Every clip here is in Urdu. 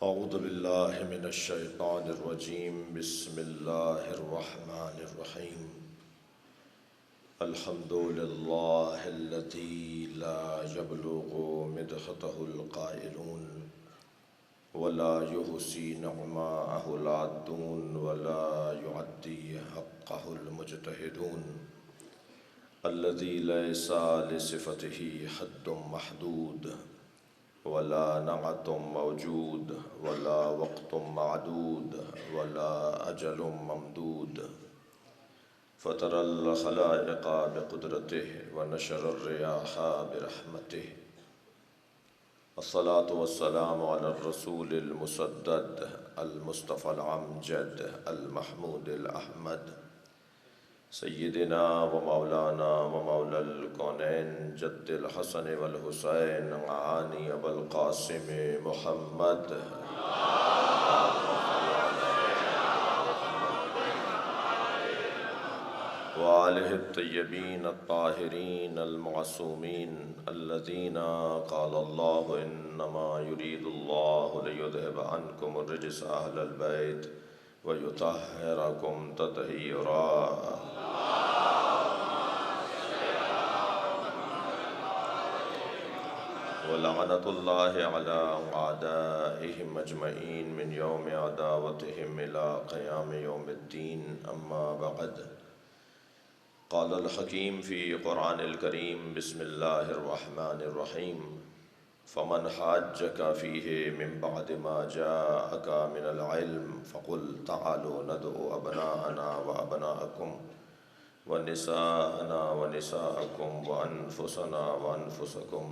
اعوذ باللہ من الشیطان الرجیم بسم اللہ الرحمن الرحیم الحمد للہ الذی لا یبلغ مدحته القائلون ولا يحصي نعماءه العادون ولا يعدي حقه المجتهدون الذي ليس لصفته حد محدود ولا نعت موجود ولا وقت معدود ولا أجل ممدود فطر الخلائق بقدرته ونشر الرياح برحمته الصلاة والسلام على الرسول المسدد المصطفى العمجد المحمود الأحمد سیدنا و مولانا و مولا الکونین جد الحسن والحسین معانی ابو القاسم محمد وآلہ الطیبین الطاہرین المعصومین الذین قال اللہ انما یرید اللہ لیذہب عنکم الرجس اہل البیت ویطہرکم تطہیرا ولعنت اللہ علی اعدائہم اجمعین من یوم عداوتہم الى قیام یوم الدین اما بعد قال الحکیم فی قرآن الکریم بسم اللہ الرحمن الرحیم فمن حاجک فیہ من بعد ما جاءک من العلم فقل تعالوا ندعو ابناءنا وابناءکم ونساءنا ونساءکم وانفسنا وانفسکم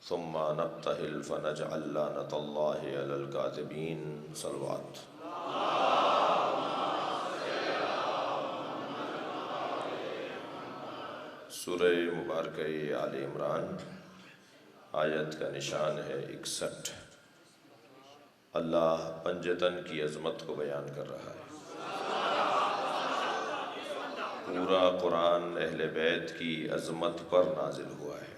ثم نبتہل فنجعل لعنت اللہ علی الکاذبین صلوات سورہ مبارکہ آل عمران آیت کا نشان ہے 61۔ اللہ پنجتن کی عظمت کو بیان کر رہا ہے۔ پورا قرآن اہل بیت کی عظمت پر نازل ہوا ہے۔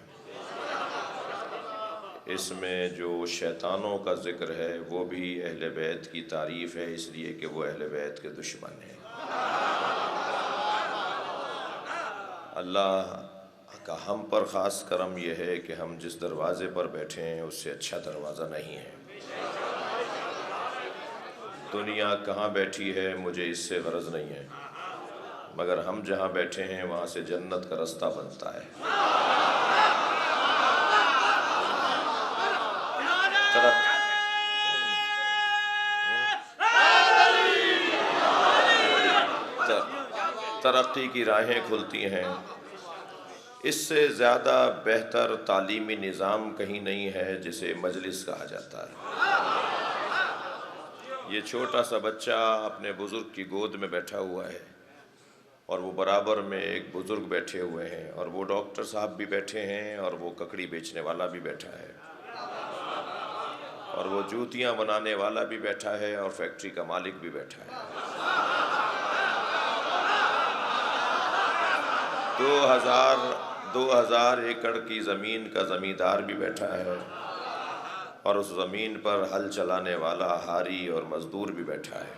اس میں جو شیطانوں کا ذکر ہے وہ بھی اہل بیت کی تعریف ہے، اس لیے کہ وہ اہل بیت کے دشمن ہیں۔ اللہ کا ہم پر خاص کرم یہ ہے کہ ہم جس دروازے پر بیٹھے ہیں اس سے اچھا دروازہ نہیں ہے۔ دنیا کہاں بیٹھی ہے مجھے اس سے غرض نہیں ہے، مگر ہم جہاں بیٹھے ہیں وہاں سے جنت کا رستہ بنتا ہے۔ ترقی کی راہیں کھلتی ہیں۔ اس سے زیادہ بہتر تعلیمی نظام کہیں نہیں ہے جسے مجلس کہا جاتا ہے۔ یہ چھوٹا سا بچہ اپنے بزرگ کی گود میں بیٹھا ہوا ہے اور وہ برابر میں ایک بزرگ بیٹھے ہوئے ہیں، اور وہ ڈاکٹر صاحب بھی بیٹھے ہیں، اور وہ ککڑی بیچنے والا بھی بیٹھا ہے، اور وہ جوتیاں بنانے والا بھی بیٹھا ہے، اور فیکٹری کا مالک بھی بیٹھا ہے۔ 2000 ایکڑ کی زمین کا زمیندار بھی بیٹھا ہے، اور اس زمین پر ہل چلانے والا ہاری اور مزدور بھی بیٹھا ہے۔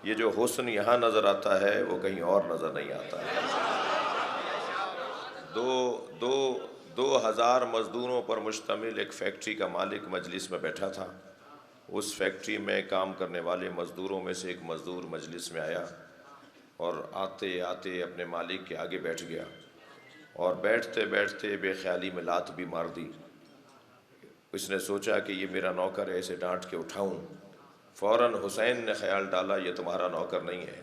یہ جو حسن یہاں نظر آتا ہے وہ کہیں اور نظر نہیں آتا ہے۔ 2000 مزدوروں پر مشتمل ایک فیکٹری کا مالک مجلس میں بیٹھا تھا۔ اس فیکٹری میں کام کرنے والے مزدوروں میں سے ایک مزدور مجلس میں آیا اور آتے آتے اپنے مالک کے آگے بیٹھ گیا، اور بیٹھتے بیٹھتے بے خیالی میں لات بھی مار دی۔ اس نے سوچا کہ یہ میرا نوکر ہے، اسے ڈانٹ کے اٹھاؤں۔ فوراً حسین نے خیال ڈالا یہ تمہارا نوکر نہیں ہے،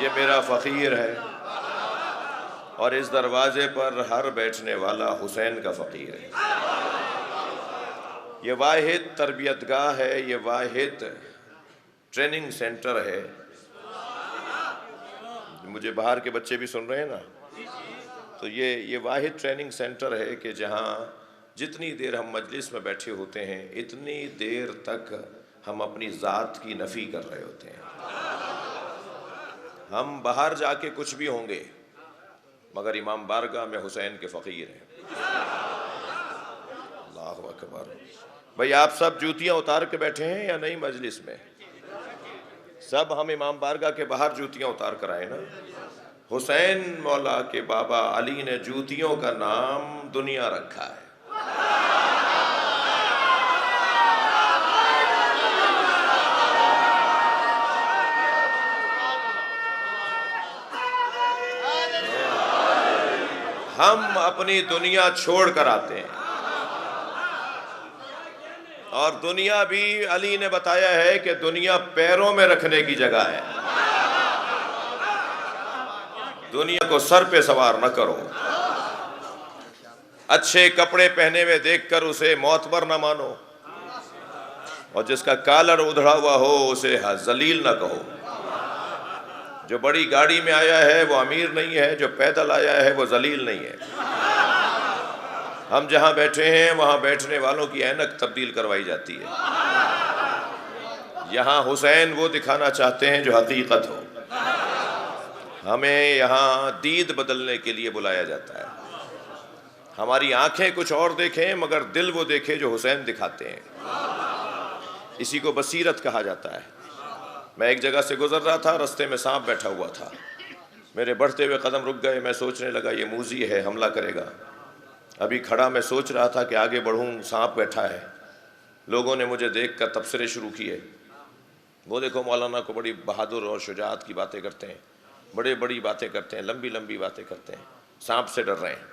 یہ میرا فقیر ہے، اور اس دروازے پر ہر بیٹھنے والا حسین کا فقیر ہے۔ یہ واحد تربیت گاہ ہے، یہ واحد ٹریننگ سینٹر ہے۔ مجھے باہر کے بچے بھی سن رہے ہیں نا، تو یہ واحد ٹریننگ سینٹر ہے کہ جہاں جتنی دیر ہم مجلس میں بیٹھے ہوتے ہیں اتنی دیر تک ہم اپنی ذات کی نفی کر رہے ہوتے ہیں۔ ہم باہر جا کے کچھ بھی ہوں گے مگر امام بارگاہ میں حسین کے فقیر ہیں۔ اللہ اکبر۔ بھئی آپ سب جوتیاں اتار کے بیٹھے ہیں یا نہیں مجلس میں؟ سب ہم امام بارگاہ کے باہر جوتیاں اتار کر آئے نا۔ حسین مولا کے بابا علی نے جوتیوں کا نام دنیا رکھا ہے۔ ہم اپنی دنیا چھوڑ کر آتے ہیں، اور دنیا بھی علی نے بتایا ہے کہ دنیا پیروں میں رکھنے کی جگہ ہے، دنیا کو سر پہ سوار نہ کرو۔ اچھے کپڑے پہنے ہوئے دیکھ کر اسے معتبر نہ مانو، اور جس کا کالر ادھڑا ہوا ہو اسے ذلیل نہ کہو۔ جو بڑی گاڑی میں آیا ہے وہ امیر نہیں ہے، جو پیدل آیا ہے وہ ذلیل نہیں ہے۔ ہم جہاں بیٹھے ہیں وہاں بیٹھنے والوں کی اینک تبدیل کروائی جاتی ہے۔ یہاں حسین وہ دکھانا چاہتے ہیں جو حقیقت ہو، ہمیں یہاں دید بدلنے کے لیے بلایا جاتا ہے۔ ہماری آنکھیں کچھ اور دیکھیں مگر دل وہ دیکھے جو حسین دکھاتے ہیں، اسی کو بصیرت کہا جاتا ہے۔ میں ایک جگہ سے گزر رہا تھا، رستے میں سانپ بیٹھا ہوا تھا، میرے بڑھتے ہوئے قدم رک گئے، میں سوچنے لگا یہ موذی ہے، حملہ کرے گا۔ ابھی کھڑا میں سوچ رہا تھا کہ آگے بڑھوں، سانپ بیٹھا ہے۔ لوگوں نے مجھے دیکھ کر تبصرے شروع کیے، وہ دیکھو مولانا کو بڑی بہادر اور شجاعت کی باتیں کرتے ہیں، بڑی باتیں کرتے ہیں، لمبی لمبی باتیں کرتے ہیں، سانپ سے ڈر رہے ہیں۔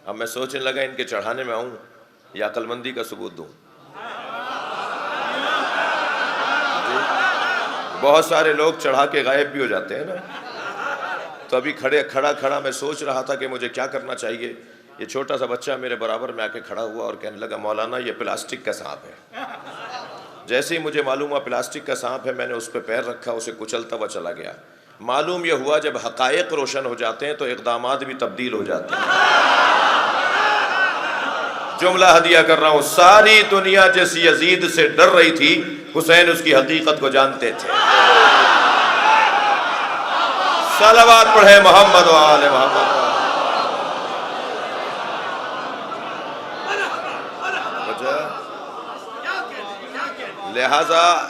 اب میں سوچنے لگا ان کے چڑھانے میں آؤں یا عقل مندی کا ثبوت دوں۔ بہت سارے لوگ چڑھا کے غائب بھی ہو جاتے ہیں نا۔ تو ابھی کھڑا میں سوچ رہا تھا کہ مجھے کیا کرنا چاہیے۔ یہ چھوٹا سا بچہ میرے برابر میں آ کے کھڑا ہوا اور کہنے لگا مولانا یہ پلاسٹک کا سانپ ہے۔ جیسے ہی مجھے معلوم ہوا پلاسٹک کا سانپ ہے، میں نے اس پہ پیر رکھا، اسے کچلتا ہوا چلا گیا۔ معلوم یہ ہوا جب حقائق روشن ہو جاتے ہیں تو اقدامات بھی تبدیل ہو جاتے ہیں۔ جملہ ہدیہ کر رہا ہوں، ساری دنیا جس یزید سے ڈر رہی تھی، حسین اس کی حقیقت کو جانتے تھے۔ صلوات پڑھے محمد و آل محمد۔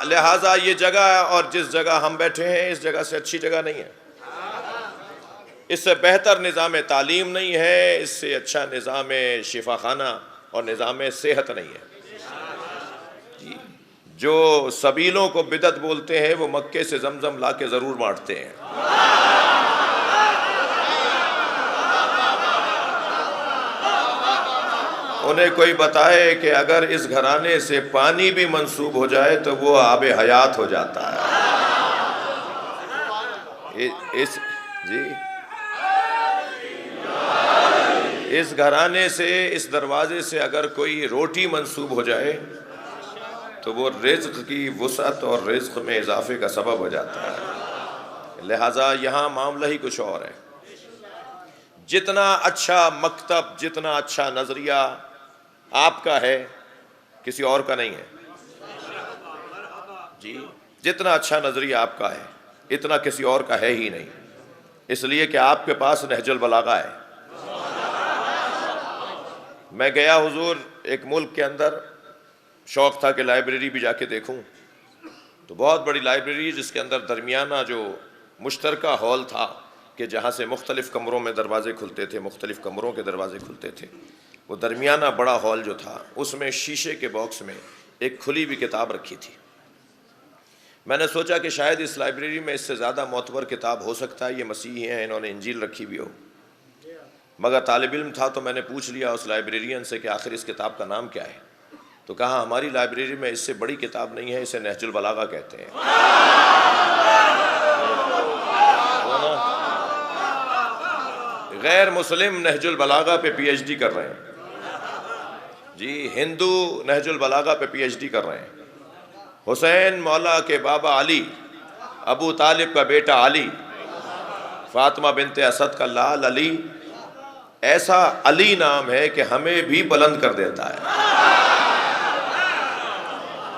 لہٰذا یہ جگہ اور جس جگہ ہم بیٹھے ہیں اس جگہ سے اچھی جگہ نہیں ہے، اس سے بہتر نظام تعلیم نہیں ہے، اس سے اچھا نظام شفا خانہ اور نظام صحت نہیں ہے۔ جو سبیلوں کو بدعت بولتے ہیں وہ مکے سے زمزم لا کے ضرور بانٹتے ہیں۔ انہیں کوئی بتائے کہ اگر اس گھرانے سے پانی بھی منسوب ہو جائے تو وہ آب حیات ہو جاتا ہے۔ اس گھرانے سے، اس دروازے سے اگر کوئی روٹی منسوب ہو جائے تو وہ رزق کی وسعت اور رزق میں اضافے کا سبب ہو جاتا ہے۔ لہٰذا یہاں معاملہ ہی کچھ اور ہے۔ جتنا اچھا مکتب، جتنا اچھا نظریہ آپ کا ہے کسی اور کا نہیں ہے۔ جی، جتنا اچھا نظریہ آپ کا ہے اتنا کسی اور کا ہے ہی نہیں، اس لیے کہ آپ کے پاس نہج البلاغہ ہے۔ میں گیا حضور ایک ملک کے اندر، شوق تھا کہ لائبریری بھی جا کے دیکھوں، تو بہت بڑی لائبریری جس کے اندر درمیانہ جو مشترکہ ہال تھا کہ جہاں سے مختلف کمروں میں دروازے کھلتے تھے، مختلف کمروں کے دروازے کھلتے تھے، وہ درمیانہ بڑا ہال جو تھا اس میں شیشے کے باکس میں ایک کھلی ہوئی کتاب رکھی تھی۔ میں نے سوچا کہ شاید اس لائبریری میں اس سے زیادہ معتبر کتاب ہو سکتا ہے، یہ مسیحی ہیں، انہوں نے انجیل رکھی ہوئی ہو۔ مگر طالب علم تھا تو میں نے پوچھ لیا اس لائبریرین سے کہ آخر اس کتاب کا نام کیا ہے، تو کہا ہماری لائبریری میں اس سے بڑی کتاب نہیں ہے، اسے نہج البلاغہ کہتے ہیں۔ غیر مسلم نہج البلاغہ پہ پی ایچ ڈی کر رہے ہیں، جی ہندو نہج البلاغہ پہ پی ایچ ڈی کر رہے ہیں۔ حسین مولا کے بابا علی، ابو طالب کا بیٹا علی، فاطمہ بنت اسد کا لال علی، ایسا علی نام ہے کہ ہمیں بھی بلند کر دیتا ہے۔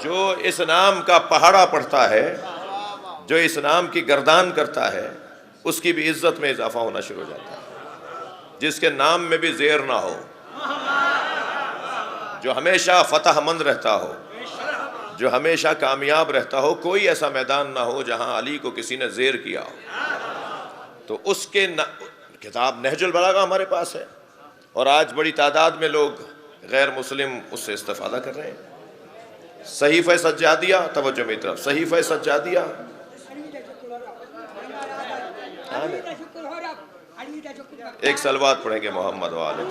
جو اس نام کا پہاڑا پڑھتا ہے، جو اس نام کی گردان کرتا ہے، اس کی بھی عزت میں اضافہ ہونا شروع ہو جاتا ہے۔ جس کے نام میں بھی زیر نہ ہو، جو ہمیشہ فتح مند رہتا ہو، جو ہمیشہ کامیاب رہتا ہو. کوئی ایسا میدان نہ ہو جہاں علی کو کسی نے زیر کیا ہو. تو اس کے کتاب نہج البلاغہ ہمارے پاس ہے، اور آج بڑی تعداد میں لوگ غیر مسلم اس سے استفادہ کر رہے ہیں. صحیفہ سجادیہ، توجہ میری طرف، صحیفہ سجادیہ. ایک صلوات پڑھیں گے محمد والے.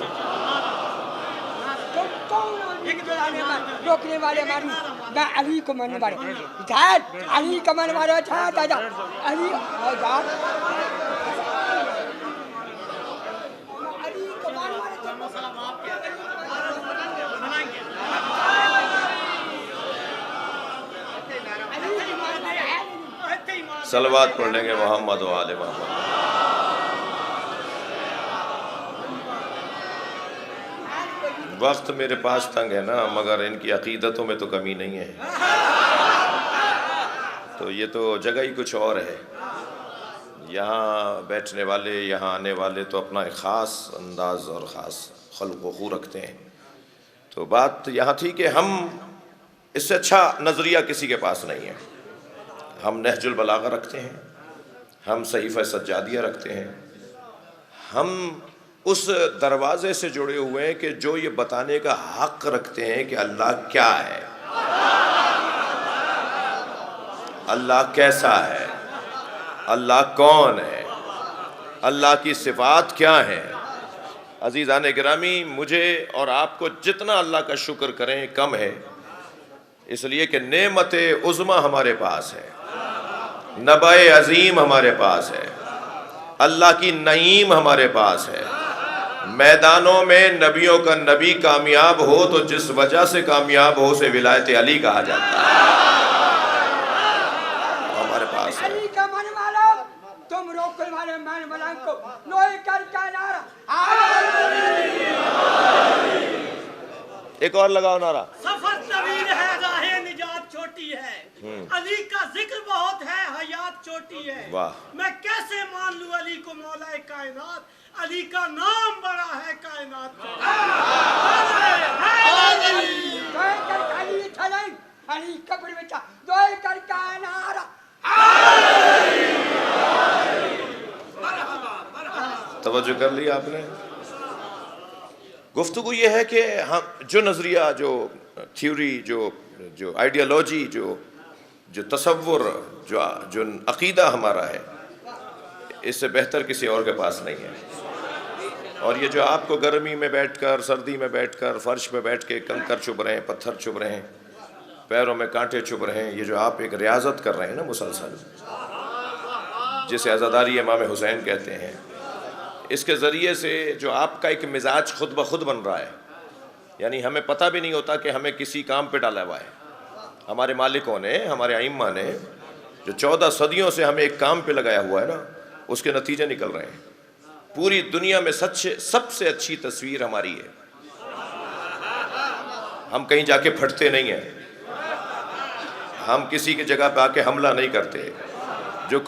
روکنے والے ماری میں علی کو ماننے والے ہدایت علی کا ماننے والے تھا دادا علی آزاد علی کو ماننے والے صلوات پڑھ لیں گے محمد والے محمد. وقت میرے پاس تنگ ہے نا، مگر ان کی عقیدتوں میں تو کمی نہیں ہے. تو یہ تو جگہ ہی کچھ اور ہے. یہاں بیٹھنے والے، یہاں آنے والے تو اپنا ایک خاص انداز اور خاص خلق و خو رکھتے ہیں. تو بات یہاں تھی کہ ہم اس سے اچھا نظریہ کسی کے پاس نہیں ہے. ہم نہج البلاغہ رکھتے ہیں، ہم صحیفہ سجادیہ رکھتے ہیں. ہم اس دروازے سے جڑے ہوئے ہیں کہ جو یہ بتانے کا حق رکھتے ہیں کہ اللہ کیا ہے، اللہ کیسا ہے، اللہ کون ہے، اللہ کی صفات کیا ہیں. عزیزان گرامی، مجھے اور آپ کو جتنا اللہ کا شکر کریں کم ہے، اس لیے کہ نعمت عظمی ہمارے پاس ہے، نبع عظیم ہمارے پاس ہے، اللہ کی نعیم ہمارے پاس ہے. میدانوں میں نبیوں کا نبی کامیاب ہو تو جس وجہ سے کامیاب ہو اسے ولایت علی کہا جاتا ہے. ہمارے پاس ہے. علی کا ماننے والا تم روکنے والے مان والوں کو لوہے کر کا نعرہ. ایک اور لگاؤ نعرہ. سفر طویل ہے، راہ نجات چھوٹی ہے، علی کا ذکر بہت ہے، حیات چھوٹی ہے. واہ. میں میں کیسے مان لوں علی کو مولا کائنات، علی کا نام بڑا ہے کائنات. لوہے کر کا علی تھا نہیں، علی قبر میں تھا. لوہے کر کا نعرہ. توجہ کر لی آپ نے. گفتگو یہ ہے کہ ہم جو نظریہ، جو تھیوری، جو آئیڈیالوجی، جو تصور، جو عقیدہ ہمارا ہے، اس سے بہتر کسی اور کے پاس نہیں ہے. اور یہ جو آپ کو گرمی میں بیٹھ کر، سردی میں بیٹھ کر، فرش پہ بیٹھ کے کنکر چبھ رہے ہیں، پتھر چبھ رہے ہیں، پیروں میں کانٹے چبھ رہے ہیں، یہ جو آپ ایک ریاضت کر رہے ہیں نا مسلسل، جسے عزاداری امام حسین کہتے ہیں، اس کے ذریعے سے جو آپ کا ایک مزاج خود بخود بن رہا ہے. یعنی ہمیں پتہ بھی نہیں ہوتا کہ ہمیں کسی کام پہ ڈالا ہوا ہے. ہمارے مالکوں نے، ہمارے ائمہ نے جو 14 صدیوں سے ہمیں ایک کام پہ لگایا ہوا ہے نا، اس کے نتیجے نکل رہے ہیں. پوری دنیا میں سب سے اچھی تصویر ہماری ہے. ہم کہیں جا کے پھٹتے نہیں ہیں، ہم کسی کی جگہ پہ آ کے حملہ نہیں کرتے. جو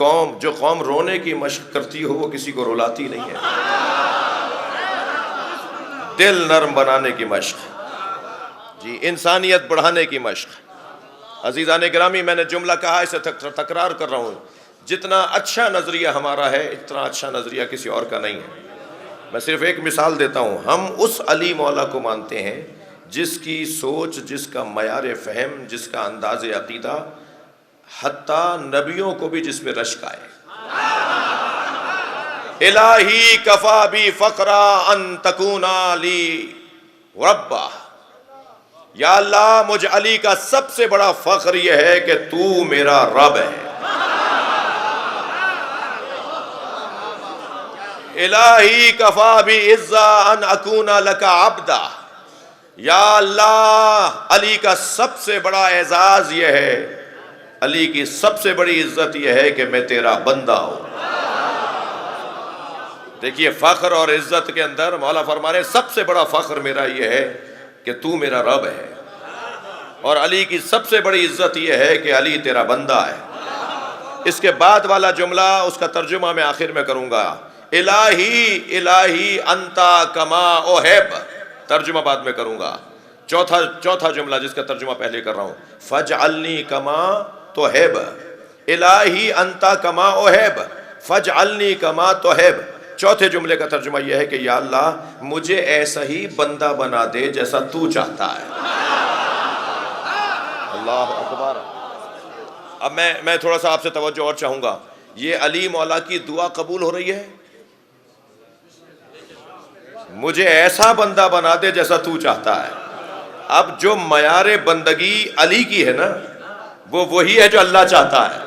قوم رونے کی مشق کرتی ہو وہ کسی کو رلاتی نہیں ہے. دل نرم بنانے کی مشق، جی، انسانیت بڑھانے کی مشق. عزیزان گرامی، میں نے جملہ کہا، اسے تکرار کر رہا ہوں، جتنا اچھا نظریہ ہمارا ہے اتنا اچھا نظریہ کسی اور کا نہیں ہے. میں صرف ایک مثال دیتا ہوں. ہم اس علی مولا کو مانتے ہیں جس کی سوچ، جس کا معیار فہم، جس کا انداز عقیدہ حتیٰ نبیوں کو بھی جس میں رشک آئے. الہی کفا بی فقرا ان تکونا لی ربا. یا اللہ، مجھ علی کا سب سے بڑا فخر یہ ہے کہ تو میرا رب ہے. الہی کفا بی عزا ان اکونا لکا عبدا. یا اللہ، علی کا سب سے بڑا اعزاز یہ ہے، علی کی سب سے بڑی عزت یہ ہے کہ میں تیرا بندہ ہوں. دیکھیے، فخر اور عزت کے اندر مولا فرما رہے سب سے بڑا فخر میرا یہ ہے کہ تو میرا رب ہے، اور علی کی سب سے بڑی عزت یہ ہے کہ علی تیرا بندہ ہے. اس کے بعد والا جملہ، اس کا ترجمہ میں آخر میں کروں گا. الہی الہی انتا کما اوہب، ترجمہ بعد میں کروں گا۔ چوتھا جملہ جس کا ترجمہ پہلے کر رہا ہوں، فجعلنی کما تحب، الہی انتا کما اوہب فجعلنی کما تحب۔ چوتھے جملے کا ترجمہ یہ ہے کہ یا اللہ مجھے ایسا ہی بندہ بنا دے جیسا تو چاہتا ہے۔ اللہ اکبر۔ اب میں تھوڑا سا آپ سے توجہ اور چاہوں گا، یہ علی مولا کی دعا قبول ہو رہی ہے، مجھے ایسا بندہ بنا دے جیسا تو چاہتا ہے۔ اب جو معیار بندگی علی کی ہے نا، وہ وہی ہے جو اللہ چاہتا ہے،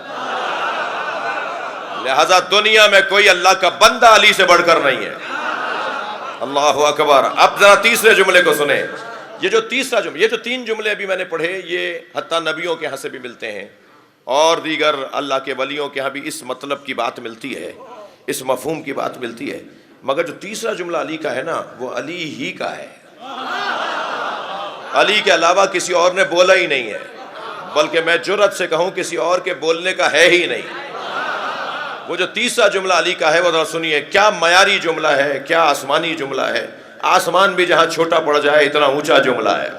لہذا دنیا میں کوئی اللہ کا بندہ علی سے بڑھ کر نہیں ہے۔ اللہ اکبر۔ اب ذرا تیسرے جملے کو سنیں۔ یہ جو تیسرا جملہ، یہ جو 3 جملے ابھی میں نے پڑھے، یہ حتیٰ نبیوں کے ہاں سے بھی ملتے ہیں اور دیگر اللہ کے ولیوں کے ہاں بھی اس مطلب کی بات ملتی ہے، اس مفہوم کی بات ملتی ہے، مگر جو تیسرا جملہ علی کا ہے نا، وہ علی ہی کا ہے، علی کے علاوہ کسی اور نے بولا ہی نہیں ہے، بلکہ میں جرأت سے کہوں کسی اور کے بولنے کا ہے ہی نہیں۔ وہ جو تیسرا جملہ علی کا ہے وہ ذرا سنیے، کیا معیاری جملہ ہے، کیا آسمانی جملہ ہے، آسمان بھی جہاں چھوٹا پڑ جائے اتنا اونچا جملہ ہے۔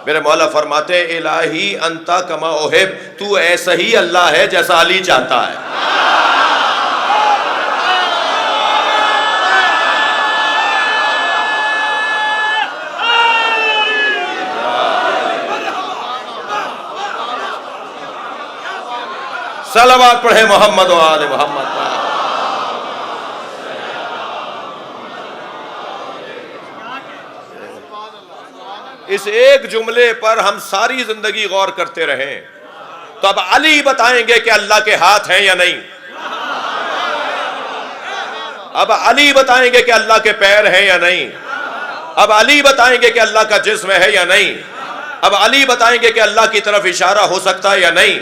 میرے مولا فرماتے ہیں الہی انتا کما اوہب، تو ایسا ہی اللہ ہے جیسا علی چاہتا ہے۔ صلوات پڑھے محمد و آل محمد۔ اس ایک جملے پر ہم ساری زندگی غور کرتے رہیں تو اب علی بتائیں گے کہ اللہ کے ہاتھ ہیں یا نہیں، اب علی بتائیں گے کہ اللہ کے پیر ہیں یا نہیں، اب علی بتائیں گے کہ اللہ کا جسم ہے یا نہیں، اب علی بتائیں گے کہ اللہ کی طرف اشارہ ہو سکتا ہے یا نہیں،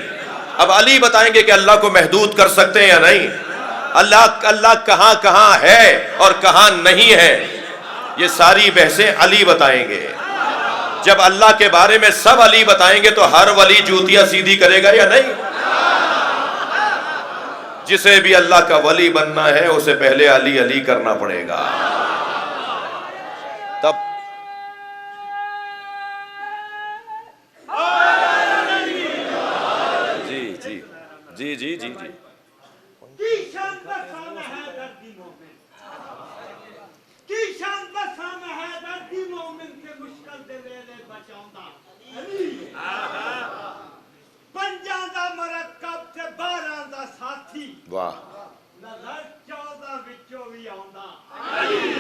اب علی بتائیں گے کہ اللہ کو محدود کر سکتے ہیں یا نہیں، اللہ کہاں کہاں ہے اور کہاں نہیں ہے، یہ ساری بحثیں علی بتائیں گے۔ جب اللہ کے بارے میں سب علی بتائیں گے تو ہر ولی جوتیاں سیدھی کرے گا یا نہیں؟ جسے بھی اللہ کا ولی بننا ہے اسے پہلے علی علی کرنا پڑے گا۔ تب جی کی شان بسامہ ہے دردی مومن، کی شان بسامہ ہے دردی مومن کے مشکل دے ویلے بچاؤندا علی پنجاں دا مرکب تے 12 دا ساتھی، واہ، نظر 14 وچوں وی آوندا علی،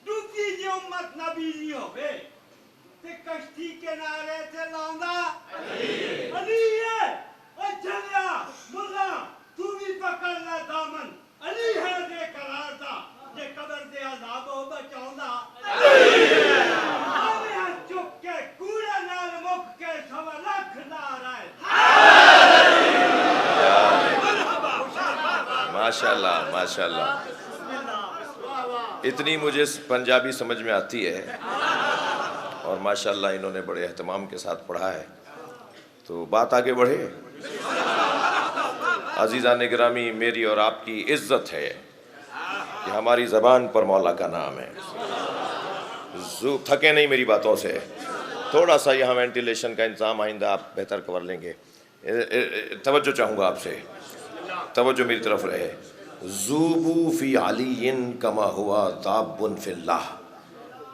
دوسری جی امت نبی نہیں ہوے تے کشتی کنارے تے لاوندا علی، علی ہے چلیا ملا تو بھی پکڑ لے دامن، علی ہے دے قرار دا جے قبر دے عذاب ہو بچاؤندا علی ہے، آوے چک کے کوڑے نال مک کے سوا لکھ نار آئے۔ ماشاءاللہ ماشاءاللہ، اتنی مجھے پنجابی سمجھ میں آتی ہے اور ماشاءاللہ انہوں نے بڑے اہتمام کے ساتھ پڑھا ہے، تو بات آگے بڑھے۔ عزیزان گرامی، میری اور آپ کی عزت ہے کہ ہماری زبان پر مولا کا نام ہے۔ تھکے نہیں میری باتوں سے، تھوڑا سا یہاں وینٹیلیشن کا انتظام آئندہ آپ بہتر کر لیں گے۔ توجہ چاہوں گا آپ سے، توجہ میری طرف رہے۔ ذوبوا فی علی کما ہوا ذاب فی اللہ،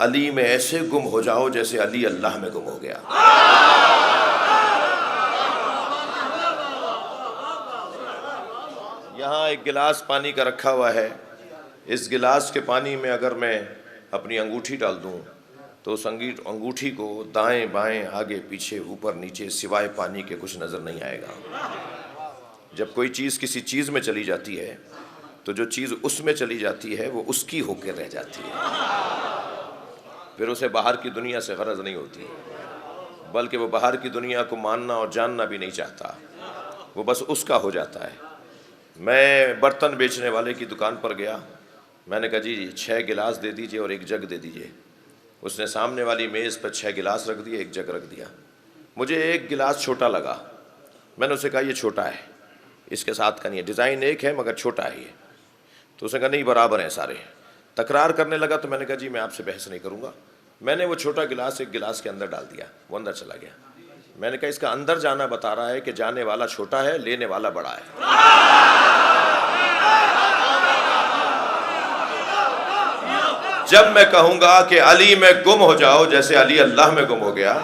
علی میں ایسے گم ہو جاؤ جیسے علی اللہ میں گم ہو گیا۔ یہاں ایک گلاس پانی کا رکھا ہوا ہے، اس گلاس کے پانی میں اگر میں اپنی انگوٹھی ڈال دوں تو اس انگوٹھی کو دائیں بائیں آگے پیچھے اوپر نیچے سوائے پانی کے کچھ نظر نہیں آئے گا۔ جب کوئی چیز کسی چیز میں چلی جاتی ہے تو جو چیز اس میں چلی جاتی ہے وہ اس کی ہو کے رہ جاتی ہے، پھر اسے باہر کی دنیا سے غرض نہیں ہوتی، بلکہ وہ باہر کی دنیا کو ماننا اور جاننا بھی نہیں چاہتا، وہ بس اس کا ہو جاتا ہے۔ میں برتن بیچنے والے کی دکان پر گیا، میں نے کہا جی 6 گلاس دے دیجئے اور 1 جگ دے دیجئے۔ اس نے سامنے والی میز پر 6 گلاس رکھ دیے، 1 جگ رکھ دیا۔ مجھے 1 گلاس چھوٹا لگا، میں نے اسے کہا یہ چھوٹا ہے، اس کے ساتھ کا نہیں ہے، ڈیزائن ایک ہے مگر چھوٹا ہے یہ۔ تو اس نے کہا نہیں برابر ہیں سارے. تکرار کرنے لگا تو میں نے کہا جی میں آپ سے بحث نہیں کروں گا. میں نے وہ چھوٹا گلاس ایک گلاس کے اندر ڈال دیا, وہ اندر چلا گیا. میں نے کہا اس کا اندر جانا بتا رہا ہے کہ جانے والا چھوٹا ہے, لینے والا بڑا ہے. جب میں کہوں گا کہ علی میں گم ہو جاؤ جیسے علی اللہ میں گم ہو گیا,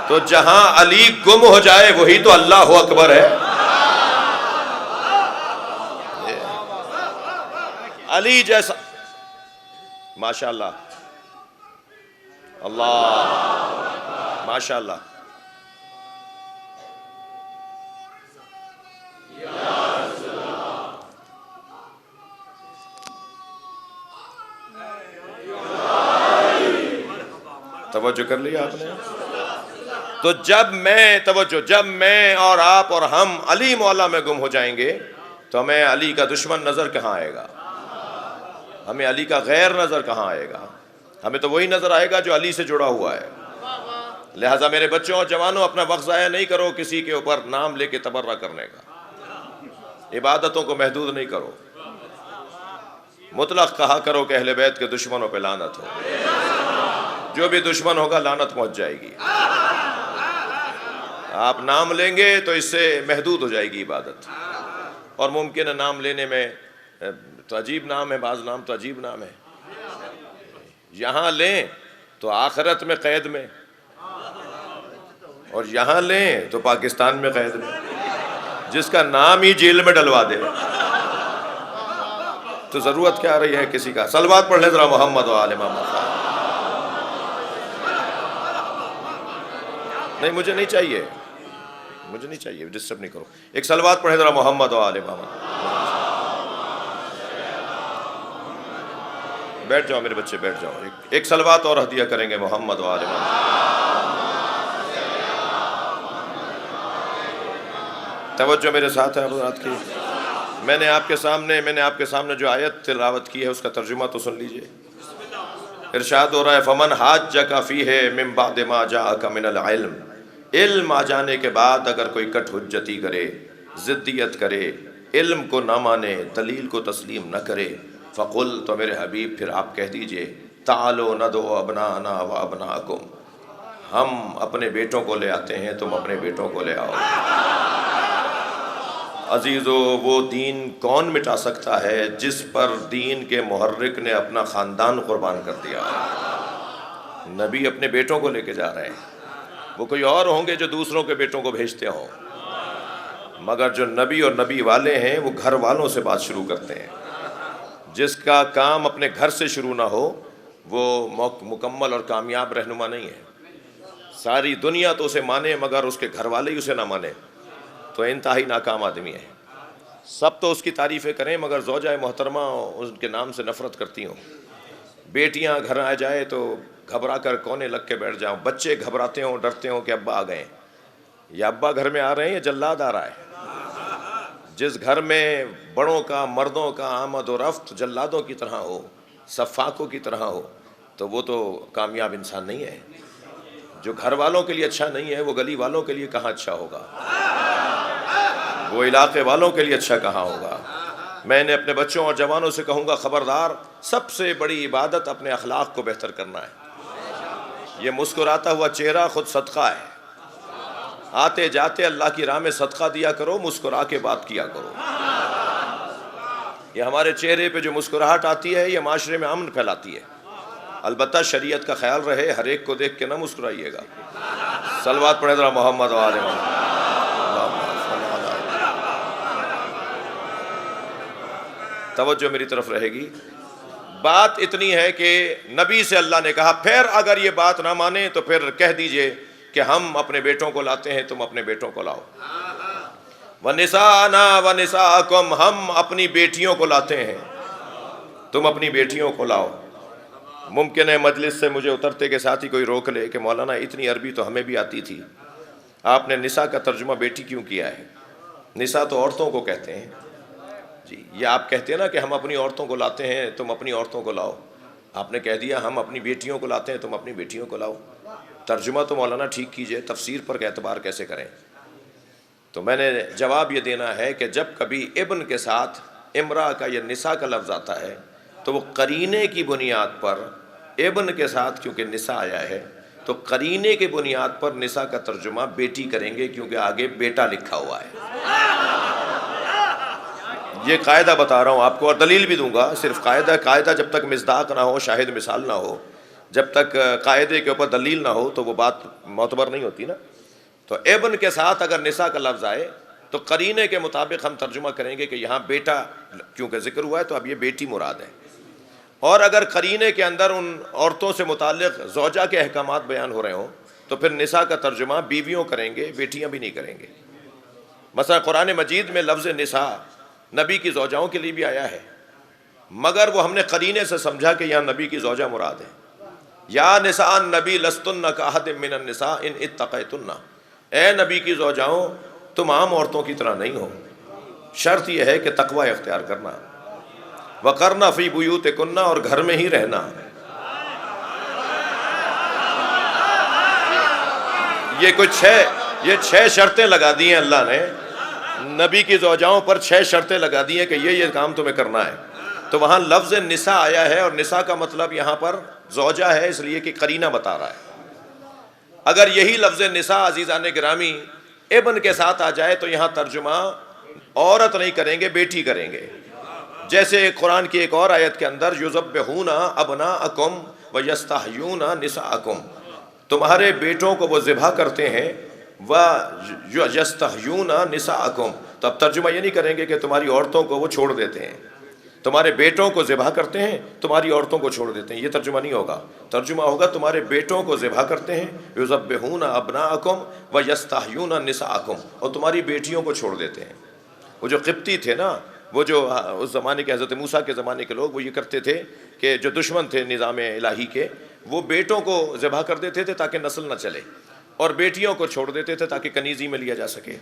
تو جہاں علی گم ہو جائے وہی تو اللہ اکبر ہے. علی جیسا ماشاء اللہ, اللہ ماشاء اللہ. توجہ کر لیا آپ نے. تو جب میں اور آپ اور ہم علی مولا میں گم ہو جائیں گے تو ہمیں علی کا دشمن نظر کہاں آئے گا, ہمیں علی کا غیر نظر کہاں آئے گا. ہمیں تو وہی نظر آئے گا جو علی سے جڑا ہوا ہے. لہٰذا میرے بچوں اور جوانوں, اپنا وقت ضائع نہیں کرو کسی کے اوپر نام لے کے تبرہ کرنے کا. عبادتوں کو محدود نہیں کرو, مطلق کہا کرو کہ اہل بیت کے دشمنوں پہ لعنت ہو. جو بھی دشمن ہوگا لعنت پہنچ جائے گی. آپ نام لیں گے تو اس سے محدود ہو جائے گی عبادت. اور ممکن ہے نام لینے میں تو عجیب نام ہے, بعض نام تو عجیب نام ہے. یہاں لیں تو آخرت میں قید میں, اور یہاں لیں تو پاکستان میں قید میں. جس کا نام ہی جیل میں ڈلوا دے تو ضرورت کیا رہی ہے کسی کا. صلوات پڑھ لیں ذرا محمد و آل محمد. نہیں مجھے نہیں چاہیے, ڈسٹرب نہیں کرو. ایک صلوات پڑھیں ذرا محمد و آل محمد. بیٹھ جاؤ میرے بچے, بیٹھ جاؤ. ایک صلوات اور ہدیہ کریں گے محمد و آل محمد. توجہ میرے ساتھ ہے حضرات کی. میں نے آپ کے سامنے جو آیت تلاوت کی ہے اس کا ترجمہ تو سن لیجئے. ارشاد ہو رہا ہے فمن حاجک فیہ من بعد ما جاءک من العلم. علم آ جانے کے بعد اگر کوئی کٹ حجتی کرے, ضدیت کرے, علم کو نہ مانے, دلیل کو تسلیم نہ کرے, فقل, تو میرے حبیب پھر آپ کہہ دیجئے تعالوا ندعو ابناءنا و ابناءکم. ہم اپنے بیٹوں کو لے آتے ہیں, تم اپنے بیٹوں کو لے آؤ. عزیزو, وہ دین کون مٹا سکتا ہے جس پر دین کے محرک نے اپنا خاندان قربان کر دیا. نبی اپنے بیٹوں کو لے کے جا رہے ہیں. وہ کوئی اور ہوں گے جو دوسروں کے بیٹوں کو بھیجتے ہوں, مگر جو نبی اور نبی والے ہیں وہ گھر والوں سے بات شروع کرتے ہیں. جس کا کام اپنے گھر سے شروع نہ ہو وہ مکمل اور کامیاب رہنما نہیں ہے. ساری دنیا تو اسے مانے مگر اس کے گھر والے ہی اسے نہ مانے تو انتہائی ناکام آدمی ہے. سب تو اس کی تعریفیں کریں مگر زوجہ محترمہ ان کے نام سے نفرت کرتی ہوں. بیٹیاں گھر آ جائے تو گھبرا کر کونے لگ کے بیٹھ جاؤں. بچے گھبراتے ہوں, ڈرتے ہوں کہ ابا آ گئے, یا ابا گھر میں آ رہے ہیں یا جلاد آ رہا ہے. جس گھر میں بڑوں کا, مردوں کا آمد و رفت جلادوں کی طرح ہو, سفاکوں کی طرح ہو, تو وہ تو کامیاب انسان نہیں ہے. جو گھر والوں کے لیے اچھا نہیں ہے وہ گلی والوں کے لیے کہاں اچھا ہوگا, وہ علاقے والوں کے لیے اچھا کہاں ہوگا. میں نے اپنے بچوں اور جوانوں سے کہوں گا خبردار, سب سے بڑی عبادت اپنے اخلاق کو بہتر کرنا ہے. یہ مسکراتا ہوا چہرہ خود صدقہ ہے. آتے جاتے اللہ کی راہ میں صدقہ دیا کرو, مسکرا کے بات کیا کرو. یہ ہمارے چہرے پہ جو مسکراہٹ آتی ہے یہ معاشرے میں امن پھیلاتی ہے. البتہ شریعت کا خیال رہے, ہر ایک کو دیکھ کے نہ مسکرائیے گا. صلوات پڑھیں ذرا محمد و آل محمد. توجہ میری طرف رہے گی. بات اتنی ہے کہ نبی سے اللہ نے کہا پھر اگر یہ بات نہ مانے تو پھر کہہ دیجئے کہ ہم اپنے بیٹوں کو لاتے ہیں, تم اپنے بیٹوں کو لاؤ. وَنِسَاءَنَا وَنِسَاءَكُمْ, ہم اپنی بیٹیوں کو لاتے ہیں, تم اپنی بیٹیوں کو لاؤ. ممکن ہے مجلس سے مجھے اترتے کے ساتھ ہی کوئی روک لے کہ مولانا اتنی عربی تو ہمیں بھی آتی تھی, آپ نے نساء کا ترجمہ بیٹی کیوں کیا ہے؟ نساء تو عورتوں کو کہتے ہیں. جی, یہ آپ کہتے ہیں نا کہ ہم اپنی عورتوں کو لاتے ہیں, تم اپنی عورتوں کو لاؤ. آپ نے کہہ دیا ہم اپنی بیٹیوں کو لاتے ہیں, تم اپنی بیٹیوں کو لاؤ. ترجمہ تو مولانا ٹھیک کیجئے, تفسیر پر اعتبار کیسے کریں؟ تو میں نے جواب یہ دینا ہے کہ جب کبھی ابن کے ساتھ امرا کا یا نساء کا لفظ آتا ہے تو وہ قرینے کی بنیاد پر ابن کے ساتھ کیونکہ نساء آیا ہے تو قرینے کی بنیاد پر نساء کا ترجمہ بیٹی کریں گے کیونکہ آگے بیٹا لکھا ہوا ہے۔ یہ قاعدہ بتا رہا ہوں آپ کو اور دلیل بھی دوں گا، صرف قاعدہ جب تک مصداق نہ ہو، شاہد مثال نہ ہو، جب تک قاعدے کے اوپر دلیل نہ ہو تو وہ بات معتبر نہیں ہوتی نا۔ تو ابن کے ساتھ اگر نساء کا لفظ آئے تو قرینے کے مطابق ہم ترجمہ کریں گے کہ یہاں بیٹا کیونکہ ذکر ہوا ہے تو اب یہ بیٹی مراد ہے۔ اور اگر قرینے کے اندر ان عورتوں سے متعلق زوجہ کے احکامات بیان ہو رہے ہوں تو پھر نساء کا ترجمہ بیویوں کریں گے، بیٹیاں بھی نہیں کریں گے۔ مثلا قرآن مجید میں لفظ نساء نبی کی زوجاؤں کے لیے بھی آیا ہے، مگر وہ ہم نے قرینے سے سمجھا کہ یہاں نبی کی زوجہ مراد ہے۔ یا نساء النبی لستن کاحد من النساء ان اتقیتن، اے نبی کی زوجاؤں تم عام عورتوں کی طرح نہیں ہو، شرط یہ ہے کہ تقوی اختیار کرنا، وقرنا فی بیوتکن، اور گھر میں ہی رہنا۔ یہ چھ شرطیں لگا دی ہیں اللہ نے نبی کی زوجاؤں پر، 6 شرطیں لگا دی ہیں کہ یہ کام تمہیں کرنا ہے۔ تو وہاں لفظ نساء آیا ہے اور نساء کا مطلب یہاں پر زوجہ ہے، اس لیے کہ قرینہ بتا رہا ہے۔ اگر یہی لفظ نساء عزیزان گرامی ابن کے ساتھ آ جائے تو یہاں ترجمہ عورت نہیں کریں گے، بیٹی کریں گے۔ جیسے قرآن کی ایک اور آیت کے اندر یذبحون ابناءکم ویستحیون نساءکم، تمہارے بیٹوں کو وہ ذبح کرتے ہیں، ویستحیون نساءکم، تو اب ترجمہ یہ نہیں کریں گے کہ تمہاری عورتوں کو وہ چھوڑ دیتے ہیں، تمہارے بیٹوں کو ذبح کرتے ہیں، تمہاری عورتوں کو چھوڑ دیتے ہیں، یہ ترجمہ نہیں ہوگا۔ ترجمہ ہوگا تمہارے بیٹوں کو ذبح کرتے ہیں، یذبحون ابناءکم ویستحیون نساءکم، اور تمہاری بیٹیوں کو چھوڑ دیتے ہیں۔ وہ جو قبطی تھے نا، وہ جو اس زمانے کے حضرت موسیٰ کے زمانے کے لوگ، وہ یہ کرتے تھے کہ جو دشمن تھے نظام الہی کے، وہ بیٹوں کو ذبح کر دیتے تھے تاکہ نسل نہ چلے، اور بیٹیوں کو چھوڑ دیتے تھے تاکہ کنیزی میں لیا جا سکے۔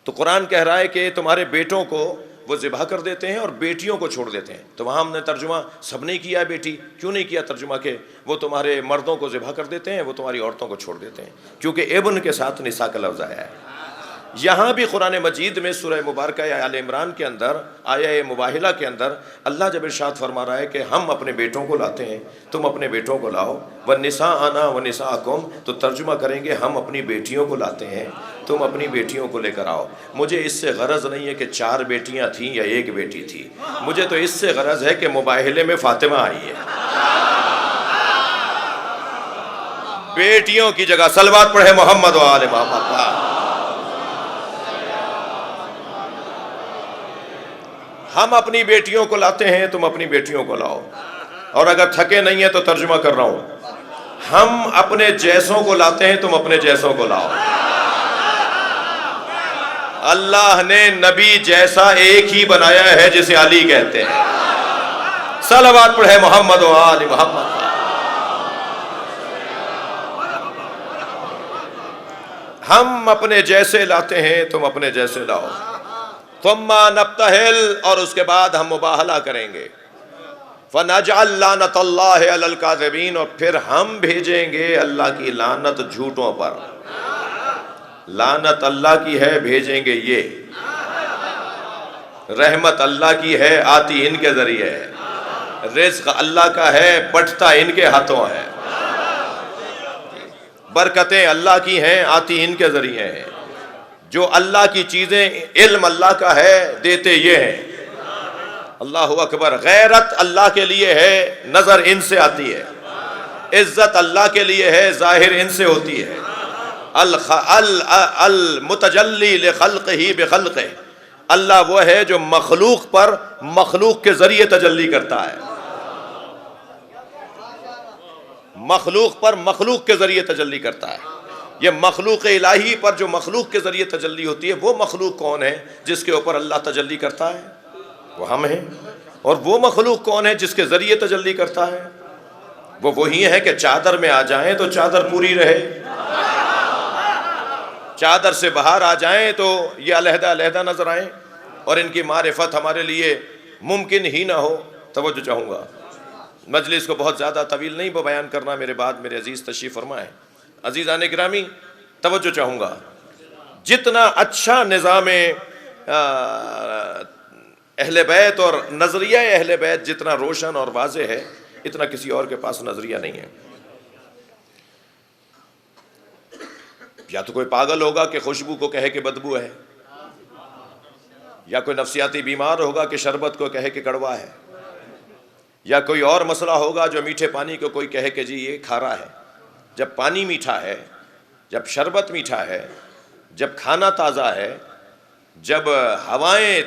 تو قرآن کہہ رہا ہے کہ تمہارے بیٹوں کو وہ ذبح کر دیتے ہیں اور بیٹیوں کو چھوڑ دیتے ہیں۔ تو وہاں ہم نے ترجمہ سب نے کیا ہے بیٹی، کیوں نہیں کیا ترجمہ کہ وہ تمہارے مردوں کو ذبح کر دیتے ہیں، وہ تمہاری عورتوں کو چھوڑ دیتے ہیں، کیونکہ ابن کے ساتھ نساء کا لفظ آیا ہے۔ یہاں بھی قرآن مجید میں سورہ مبارکہ آل عمران کے اندر آیہ مباہلہ کے اندر اللہ جب ارشاد فرما رہا ہے کہ ہم اپنے بیٹوں کو لاتے ہیں، تم اپنے بیٹوں کو لاؤ، وَنِسَاءَنَا وَنِسَاءَكُمْ، تو ترجمہ کریں گے ہم اپنی بیٹیوں کو لاتے ہیں، تم اپنی بیٹیوں کو لے کر آؤ۔ مجھے اس سے غرض نہیں ہے کہ 4 بیٹیاں تھیں یا 1 بیٹی تھی، مجھے تو اس سے غرض ہے کہ مباہلے میں فاطمہ آئی ہے۔ بیٹیوں کی جگہ صلوات پڑھے محمد و آل محمد۔ ہم اپنی بیٹیوں کو لاتے ہیں، تم اپنی بیٹیوں کو لاؤ۔ اور اگر تھکے نہیں ہیں تو ترجمہ کر رہا ہوں، ہم اپنے جیسوں کو لاتے ہیں، تم اپنے جیسوں کو لاؤ۔ اللہ نے نبی جیسا ایک ہی بنایا ہے جسے علی کہتے ہیں۔ صلوات پڑھے محمد و آل محمد۔ ہم اپنے جیسے لاتے ہیں، تم اپنے جیسے لاؤ۔ ثم نبتہل، اور اس کے بعد ہم مباہلہ کریں گے۔ فنجعل لعنت اللہ علی الکاذبین، اور پھر ہم بھیجیں گے اللہ کی لعنت جھوٹوں پر۔ لعنت اللہ کی ہے، بھیجیں گے یہ۔ رحمت اللہ کی ہے، آتی ان کے ذریعے ہے۔ رزق اللہ کا ہے، بٹتا ان کے ہاتھوں ہے۔ برکتیں اللہ کی ہیں، آتی ان کے ذریعے ہیں۔ جو اللہ کی چیزیں، علم اللہ کا ہے، دیتے یہ ہیں۔ اللہ اکبر۔ غیرت اللہ کے لیے ہے، نظر ان سے آتی ہے۔ عزت اللہ کے لیے ہے، ظاہر ان سے ہوتی ہے۔ المتجلی لخلقہ بخلقہ، اللہ وہ ہے جو مخلوق پر مخلوق کے ذریعے تجلی کرتا ہے۔ مخلوق پر مخلوق کے ذریعے تجلی کرتا ہے۔ یہ مخلوق الہی پر جو مخلوق کے ذریعے تجلی ہوتی ہے، وہ مخلوق کون ہے جس کے اوپر اللہ تجلی کرتا ہے؟ وہ ہم ہیں۔ اور وہ مخلوق کون ہے جس کے ذریعے تجلی کرتا ہے؟ وہ وہی ہے کہ چادر میں آ جائیں تو چادر پوری رہے، چادر سے باہر آ جائیں تو یہ علیحدہ علیحدہ نظر آئیں، اور ان کی معرفت ہمارے لیے ممکن ہی نہ ہو۔ توجہ چاہوں گا، مجلس کو بہت زیادہ طویل نہیں بیان کرنا، میرے بعد میرے عزیز تشریف فرمائیں۔ عزیزان گرامی توجہ چاہوں گا، جتنا اچھا نظام اہل بیت اور نظریہ اہل بیت جتنا روشن اور واضح ہے اتنا کسی اور کے پاس نظریہ نہیں ہے. یا تو کوئی پاگل ہوگا کہ خوشبو کو کہے کہ بدبو ہے، یا کوئی نفسیاتی بیمار ہوگا کہ شربت کو کہے کہ کڑوا ہے، یا کوئی اور مسئلہ ہوگا جو میٹھے پانی کو کوئی کہے کہ جی یہ کھارا ہے. جب پانی میٹھا ہے، جب شربت میٹھا ہے، جب کھانا تازہ ہے، جب ہوائیں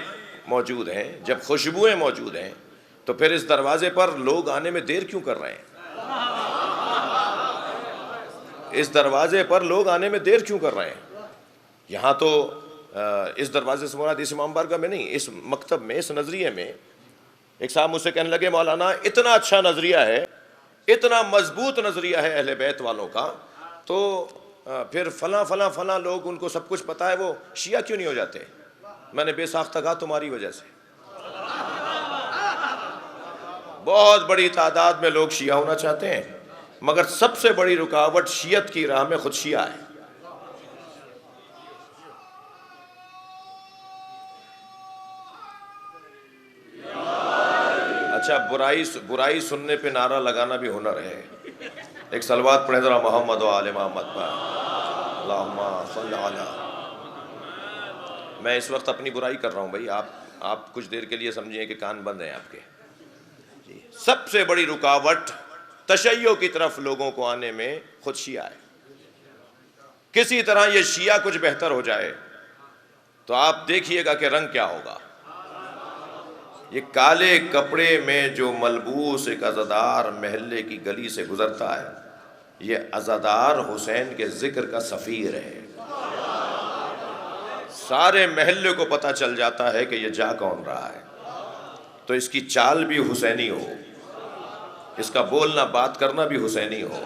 موجود ہیں، جب خوشبوئیں موجود ہیں، تو پھر اس دروازے پر لوگ آنے میں دیر کیوں کر رہے ہیں؟ اس دروازے پر لوگ آنے میں دیر کیوں کر رہے ہیں؟ یہاں تو اس دروازے سے مراد اس امام بارگاہ میں نہیں، اس مکتب میں، اس نظریے میں. ایک صاحب مجھ سے کہنے لگے مولانا اتنا اچھا نظریہ ہے، اتنا مضبوط نظریہ ہے اہل بیت والوں کا، تو پھر فلاں فلاں فلاں لوگ ان کو سب کچھ پتہ ہے، وہ شیعہ کیوں نہیں ہو جاتے؟ میں نے بے ساختہ کہا تمہاری وجہ سے. بہت بڑی تعداد میں لوگ شیعہ ہونا چاہتے ہیں، مگر سب سے بڑی رکاوٹ شیعت کی راہ میں خود شیعہ ہے. اچھا، برائی سننے پہ نعرہ لگانا بھی ہنر ہے. ایک صلوات پڑھیں ذرا محمد و آل محمد پر، اللہم صلی علی. میں اس وقت اپنی برائی کر رہا ہوں بھائی، آپ کچھ دیر کے لیے سمجھیں کہ کان بند ہیں آپ کے. سب سے بڑی رکاوٹ تشیع کی طرف لوگوں کو آنے میں خود شیعہ ہے. کسی طرح یہ شیعہ کچھ بہتر ہو جائے تو آپ دیکھیے گا کہ رنگ کیا ہوگا. یہ کالے کپڑے میں جو ملبوس ایک عزادار محلے کی گلی سے گزرتا ہے، یہ عزادار حسین کے ذکر کا سفیر ہے. سارے محلے کو پتہ چل جاتا ہے کہ یہ جا کون رہا ہے. تو اس کی چال بھی حسینی ہو، اس کا بولنا بات کرنا بھی حسینی ہو.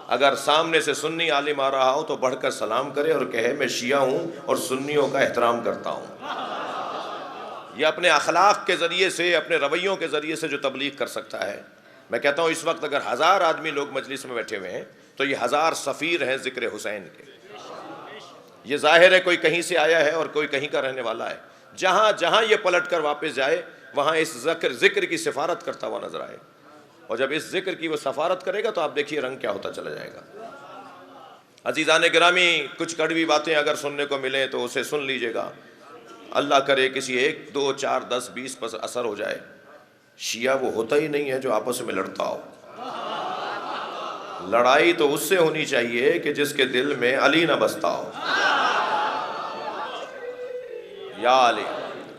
اگر سامنے سے سنی عالم آ رہا ہو تو بڑھ کر سلام کرے اور کہے میں شیعہ ہوں اور سنیوں کا احترام کرتا ہوں. یہ اپنے اخلاق کے ذریعے سے، اپنے رویوں کے ذریعے سے جو تبلیغ کر سکتا ہے. میں کہتا ہوں اس وقت اگر 1000 آدمی لوگ مجلس میں بیٹھے ہوئے ہیں تو یہ 1000 سفیر ہیں ذکر حسین کے. یہ ظاہر ہے کوئی کہیں سے آیا ہے اور کوئی کہیں کا رہنے والا ہے. جہاں جہاں یہ پلٹ کر واپس جائے وہاں اس ذکر کی سفارت کرتا ہوا نظر آئے. اور جب اس ذکر کی وہ سفارت کرے گا تو آپ دیکھیے رنگ کیا ہوتا چلا جائے گا. عزیزان گرامی، کچھ کڑوی باتیں اگر سننے کو ملیں تو اسے سن لیجئے گا. اللہ کرے کسی 1 2 4 10 20 پر اثر ہو جائے. شیعہ وہ ہوتا ہی نہیں ہے جو آپس میں لڑتا ہو. لڑائی تو اس سے ہونی چاہیے کہ جس کے دل میں علی نہ بستا ہو. یا علی.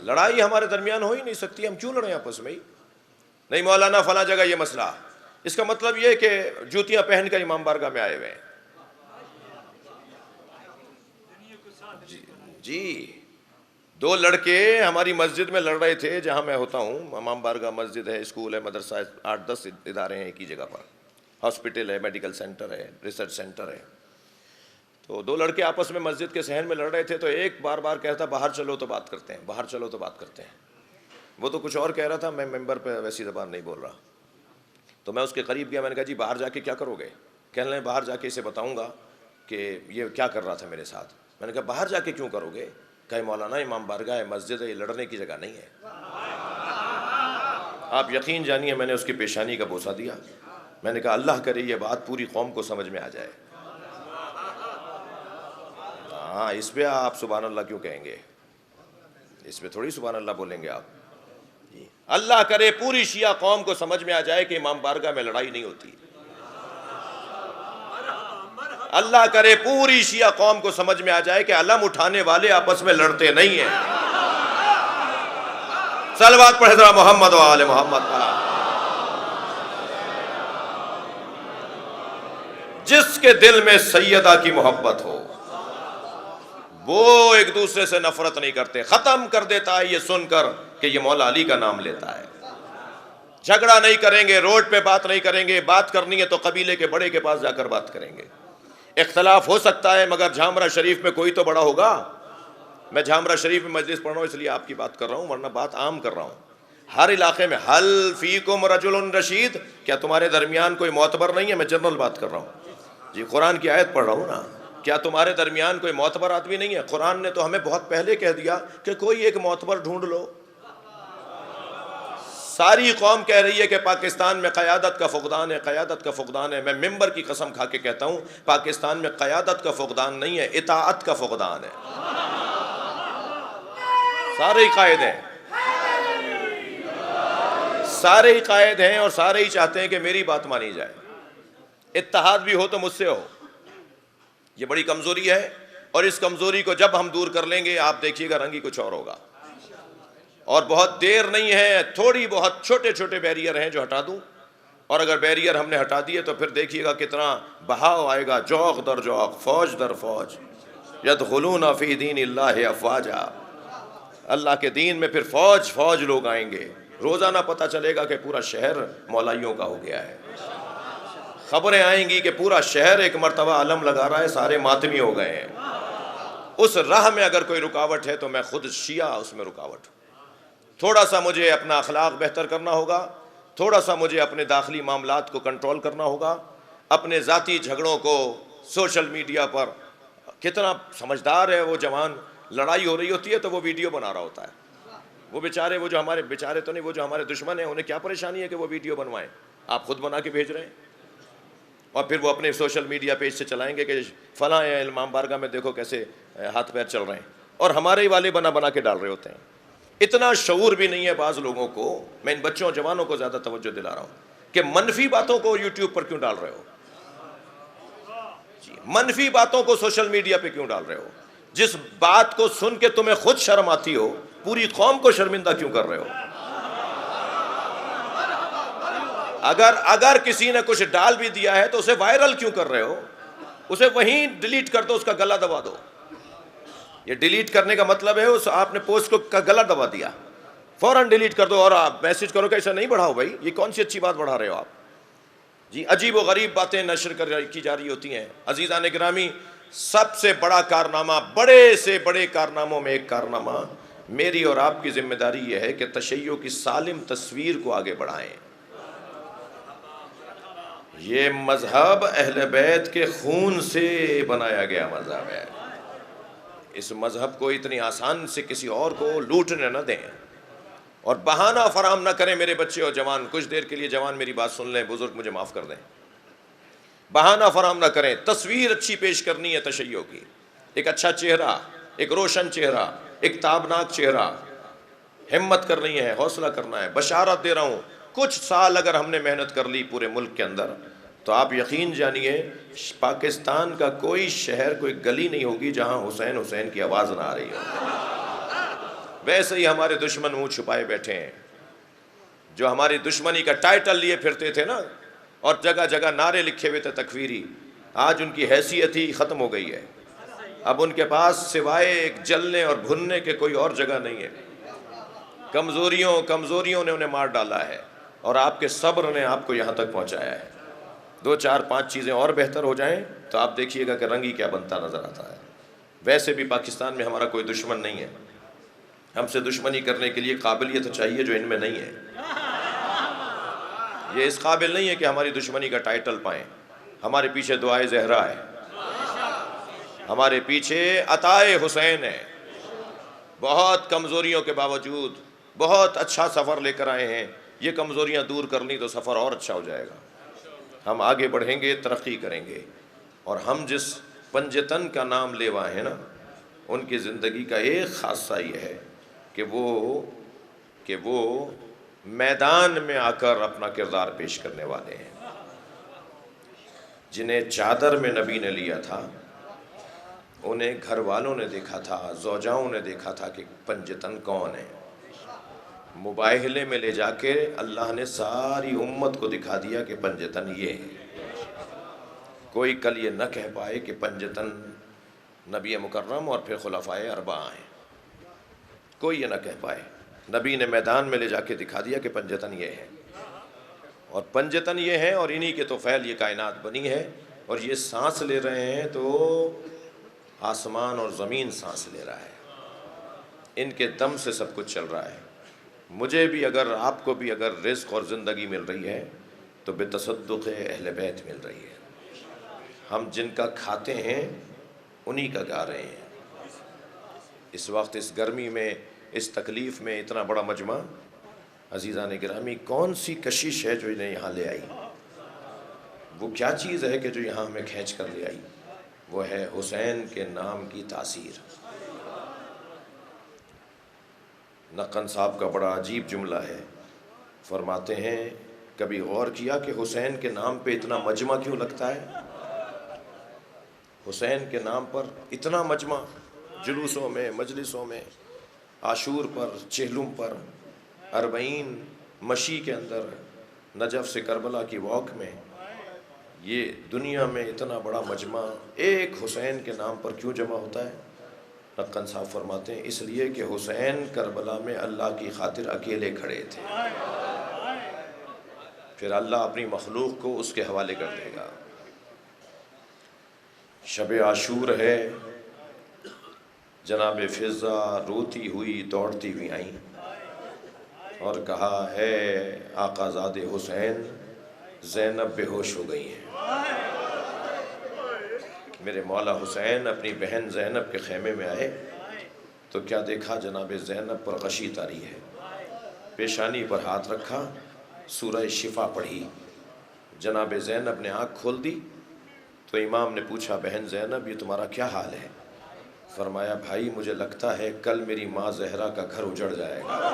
لڑائی ہمارے درمیان ہو ہی نہیں سکتی، ہم کیوں لڑیں آپس میں؟ نہیں مولانا فلاں جگہ یہ مسئلہ، اس کا مطلب یہ کہ جوتیاں پہن کر امام بارگاہ میں آئے ہوئے ہیں. جی 2 لڑکے ہماری مسجد میں لڑ رہے تھے جہاں میں ہوتا ہوں. امام بارگاہ مسجد ہے، اسکول ہے، مدرسہ ہے، 8-10 ادارے ہیں ایک ہی جگہ پر. ہاسپٹل ہے، میڈیکل سینٹر ہے، ریسرچ سینٹر ہے. تو 2 لڑکے آپس میں مسجد کے صحن میں لڑ رہے تھے تو ایک بار بار کہتا باہر چلو تو بات کرتے ہیں، باہر چلو تو بات کرتے ہیں. وہ تو کچھ اور کہہ رہا تھا، میں ممبر پہ ویسی زبان نہیں بول رہا. تو میں اس کے قریب گیا، میں نے کہا جی باہر جا کے کیا کرو گے؟ کہنے لگے باہر جا کے اسے بتاؤں گا کہ یہ کیا کر رہا تھا میرے ساتھ. میں نے کہا باہر جا کے کیوں کرو گے؟ کہ مولانا امام بارگاہ ہے، مسجد ہے، یہ لڑنے کی جگہ نہیں ہے. آپ یقین جانیے میں نے اس کی پیشانی کا بوسہ دیا. میں نے کہا اللہ کرے یہ بات پوری قوم کو سمجھ میں آ جائے. ہاں اس پہ آپ سبحان اللہ کیوں کہیں گے؟ اس پہ تھوڑی سبحان اللہ بولیں گے آپ. اللہ کرے پوری شیعہ قوم کو سمجھ میں آ جائے کہ امام بارگاہ میں لڑائی نہیں ہوتی. اللہ کرے پوری شیعہ قوم کو سمجھ میں آ جائے کہ علم اٹھانے والے آپس میں لڑتے نہیں ہیں. صلوات پڑھے ذرا محمد و آل محمد پر. جس کے دل میں سیدہ کی محبت ہو وہ ایک دوسرے سے نفرت نہیں کرتے. ختم کر دیتا ہے یہ سن کر کہ یہ مولا علی کا نام لیتا ہے. جھگڑا نہیں کریں گے، روڈ پہ بات نہیں کریں گے. بات کرنی ہے تو قبیلے کے بڑے کے پاس جا کر بات کریں گے. اختلاف ہو سکتا ہے مگر جھامرہ شریف میں کوئی تو بڑا ہوگا. میں جھامرہ شریف میں مجلس پڑھ رہا ہوں اس لیے آپ کی بات کر رہا ہوں، ورنہ بات عام کر رہا ہوں. ہر علاقے میں حل فیکم رجل رشید، کیا تمہارے درمیان کوئی معتبر نہیں ہے؟ میں جنرل بات کر رہا ہوں جی. قرآن کی آیت پڑھ رہا ہوں نا. کیا تمہارے درمیان کوئی معتبر آدمی نہیں ہے؟ قرآن نے تو ہمیں بہت پہلے کہہ دیا کہ کوئی ایک معتبر ڈھونڈ لو. ساری قوم کہہ رہی ہے کہ پاکستان میں قیادت کا فقدان ہے، قیادت کا فقدان ہے۔ میں ممبر کی قسم کھا کے کہتا ہوں پاکستان میں قیادت کا فقدان نہیں ہے، اطاعت کا فقدان ہے۔ سارے ہی قائد ہیں، سارے ہی قائد ہیں اور سارے ہی چاہتے ہیں کہ میری بات مانی جائے۔ اتحاد بھی ہو تو مجھ سے ہو، یہ بڑی کمزوری ہے، اور اس کمزوری کو جب ہم دور کر لیں گے آپ دیکھیے گا رنگ ہی کچھ اور ہوگا۔ اور بہت دیر نہیں ہے، تھوڑی بہت چھوٹے چھوٹے بیریئر ہیں جو ہٹا دوں، اور اگر بیریئر ہم نے ہٹا دیے تو پھر دیکھیے گا کتنا بہاؤ آئے گا، جوق در جوق، فوج در فوج، یدخلون فی دین اللہ افواجا۔ اللہ کے دین میں پھر فوج فوج لوگ آئیں گے، روزانہ پتہ چلے گا کہ پورا شہر مولائیوں کا ہو گیا ہے، خبریں آئیں گی کہ پورا شہر ایک مرتبہ علم لگا رہا ہے، سارے ماتمی ہو گئے ہیں۔ اس راہ میں اگر کوئی رکاوٹ ہے تو میں خود شیعہ اس میں رکاوٹ ہوں۔ تھوڑا سا مجھے اپنا اخلاق بہتر کرنا ہوگا، تھوڑا سا مجھے اپنے داخلی معاملات کو کنٹرول کرنا ہوگا، اپنے ذاتی جھگڑوں کو سوشل میڈیا پر، کتنا سمجھدار ہے وہ جوان، لڑائی ہو رہی ہوتی ہے تو وہ ویڈیو بنا رہا ہوتا ہے۔ وہ بیچارے، وہ جو ہمارے بیچارے تو نہیں، وہ جو ہمارے دشمن ہیں انہیں کیا پریشانی ہے کہ وہ ویڈیو بنوائیں، آپ خود بنا کے بھیج رہے ہیں، اور پھر وہ اپنے سوشل میڈیا پیج سے چلائیں گے کہ فلاں امام بارگاہ میں دیکھو کیسے ہاتھ پیر چل رہے ہیں، اور ہمارے ہی والے بنا بنا کے ڈال رہے ہوتے ہیں۔ اتنا شعور بھی نہیں ہے بعض لوگوں کو۔ میں ان بچوں جوانوں کو زیادہ توجہ دلا رہا ہوں کہ منفی باتوں کو یوٹیوب پر کیوں ڈال رہے ہو، منفی باتوں کو سوشل میڈیا پہ کیوں ڈال رہے ہو؟ جس بات کو سن کے تمہیں خود شرم آتی ہو، پوری قوم کو شرمندہ کیوں کر رہے ہو؟ اگر کسی نے کچھ ڈال بھی دیا ہے تو اسے وائرل کیوں کر رہے ہو؟ اسے وہیں ڈیلیٹ کر دو، اس کا گلا دبا دو۔ یہ ڈیلیٹ کرنے کا مطلب ہے اس آپ نے پوسٹ کو کا گلا دبا دیا، فوراً ڈیلیٹ کر دو، اور آپ میسج کرو کہ ایسا نہیں بڑھاؤ بھائی، یہ کون سی اچھی بات بڑھا رہے ہو آپ؟ جی عجیب و غریب باتیں نشر کی جا رہی ہوتی ہیں۔ عزیزان گرامی، سب سے بڑا کارنامہ، بڑے سے بڑے کارناموں میں ایک کارنامہ میری اور آپ کی ذمہ داری یہ ہے کہ تشیع کی سالم تصویر کو آگے بڑھائیں۔ یہ مذہب اہل بیت کے خون سے بنایا گیا مذہب ہے، اس مذہب کو اتنی آسان سے کسی اور کو لوٹنے نہ دیں، اور بہانہ فراہم نہ کریں۔ میرے بچے اور جوان، کچھ دیر کے لیے جوان میری بات سن لیں، بزرگ مجھے معاف کر دیں، بہانہ فراہم نہ کریں۔ تصویر اچھی پیش کرنی ہے تشیع کی، ایک اچھا چہرہ، ایک روشن چہرہ، ایک تابناک چہرہ، ہمت کرنی ہے، حوصلہ کرنا ہے۔ بشارت دے رہا ہوں، کچھ سال اگر ہم نے محنت کر لی پورے ملک کے اندر تو آپ یقین جانیے پاکستان کا کوئی شہر، کوئی گلی نہیں ہوگی جہاں حسین حسین کی آواز نہ آ رہی ہو۔ ویسے ہی ہمارے دشمن منہ چھپائے بیٹھے ہیں، جو ہماری دشمنی کا ٹائٹل لیے پھرتے تھے نا، اور جگہ جگہ نعرے لکھے ہوئے تھے تکفیری، آج ان کی حیثیت ہی ختم ہو گئی ہے۔ اب ان کے پاس سوائے ایک جلنے اور بھننے کے کوئی اور جگہ نہیں ہے۔ کمزوریوں نے انہیں مار ڈالا ہے، اور آپ کے صبر نے آپ کو یہاں تک پہنچایا ہے۔ 2 4 5 چیزیں اور بہتر ہو جائیں تو آپ دیکھیے گا کہ رنگ ہی کیا بنتا نظر آتا ہے۔ ویسے بھی پاکستان میں ہمارا کوئی دشمن نہیں ہے، ہم سے دشمنی کرنے کے لیے قابلیت چاہیے جو ان میں نہیں ہے۔ یہ اس قابل نہیں ہے کہ ہماری دشمنی کا ٹائٹل پائیں۔ ہمارے پیچھے دعائے زہرا ہے، ہمارے پیچھے عطائے حسین ہے۔ بہت کمزوریوں کے باوجود بہت اچھا سفر لے کر آئے ہیں۔ یہ کمزوریاں دور کر لی تو سفر اور اچھا ہو جائے گا، ہم آگے بڑھیں گے، ترقی کریں گے۔ اور ہم جس پنجتن کا نام لیوا ہیں نا، ان کی زندگی کا ایک خاصہ یہ ہے کہ وہ میدان میں آ کر اپنا کردار پیش کرنے والے ہیں۔ جنہیں چادر میں نبی نے لیا تھا، انہیں گھر والوں نے دیکھا تھا، زوجاؤں نے دیکھا تھا کہ پنجتن کون ہے۔ مباہلے میں لے جا کے اللہ نے ساری امت کو دکھا دیا کہ پنجتن یہ ہے۔ کوئی کل یہ نہ کہہ پائے کہ پنجتن نبی مکرم اور پھر خلفائے اربعہ ہیں، کوئی یہ نہ کہہ پائے۔ نبی نے میدان میں لے جا کے دکھا دیا کہ پنجتن یہ ہے، اور پنجتن یہ ہے، اور انہی کے تو فعل یہ کائنات بنی ہے۔ اور یہ سانس لے رہے ہیں تو آسمان اور زمین سانس لے رہا ہے، ان کے دم سے سب کچھ چل رہا ہے۔ مجھے بھی اگر، آپ کو بھی اگر رزق اور زندگی مل رہی ہے تو بتصدق اہل بیت مل رہی ہے۔ ہم جن کا کھاتے ہیں انہی کا گا رہے ہیں۔ اس وقت اس گرمی میں، اس تکلیف میں اتنا بڑا مجمع عزیزان گرامی، کون سی کشش ہے جو انہیں یہاں لے آئی؟ وہ کیا چیز ہے کہ جو یہاں ہمیں کھینچ کر لے آئی؟ وہ ہے حسین کے نام کی تاثیر۔ نقن صاحب کا بڑا عجیب جملہ ہے، فرماتے ہیں کبھی غور کیا کہ حسین کے نام پہ اتنا مجمع کیوں لگتا ہے؟ حسین کے نام پر اتنا مجمع، جلوسوں میں، مجلسوں میں، عاشور پر، چہلم پر، اربعین مشی کے اندر، نجف سے کربلا کی واک میں، یہ دنیا میں اتنا بڑا مجمع ایک حسین کے نام پر کیوں جمع ہوتا ہے؟ نقن صاحب فرماتے ہیں اس لیے کہ حسین کربلا میں اللہ کی خاطر اکیلے کھڑے تھے، پھر اللہ اپنی مخلوق کو اس کے حوالے کر دے گا۔ شب عاشور ہے، جناب فضہ روتی ہوئی دوڑتی ہوئی آئیں اور کہا ہے آقا زاد حسین زینب بے ہوش ہو گئی ہیں۔ میرے مولا حسین اپنی بہن زینب کے خیمے میں آئے تو کیا دیکھا؟ جناب زینب پر غشی طاری ہے، پیشانی پر ہاتھ رکھا، سورہ شفا پڑھی۔ جناب زینب نے آنکھ کھول دی تو امام نے پوچھا بہن زینب یہ تمہارا کیا حال ہے؟ فرمایا بھائی مجھے لگتا ہے کل میری ماں زہرا کا گھر اجڑ جائے گا،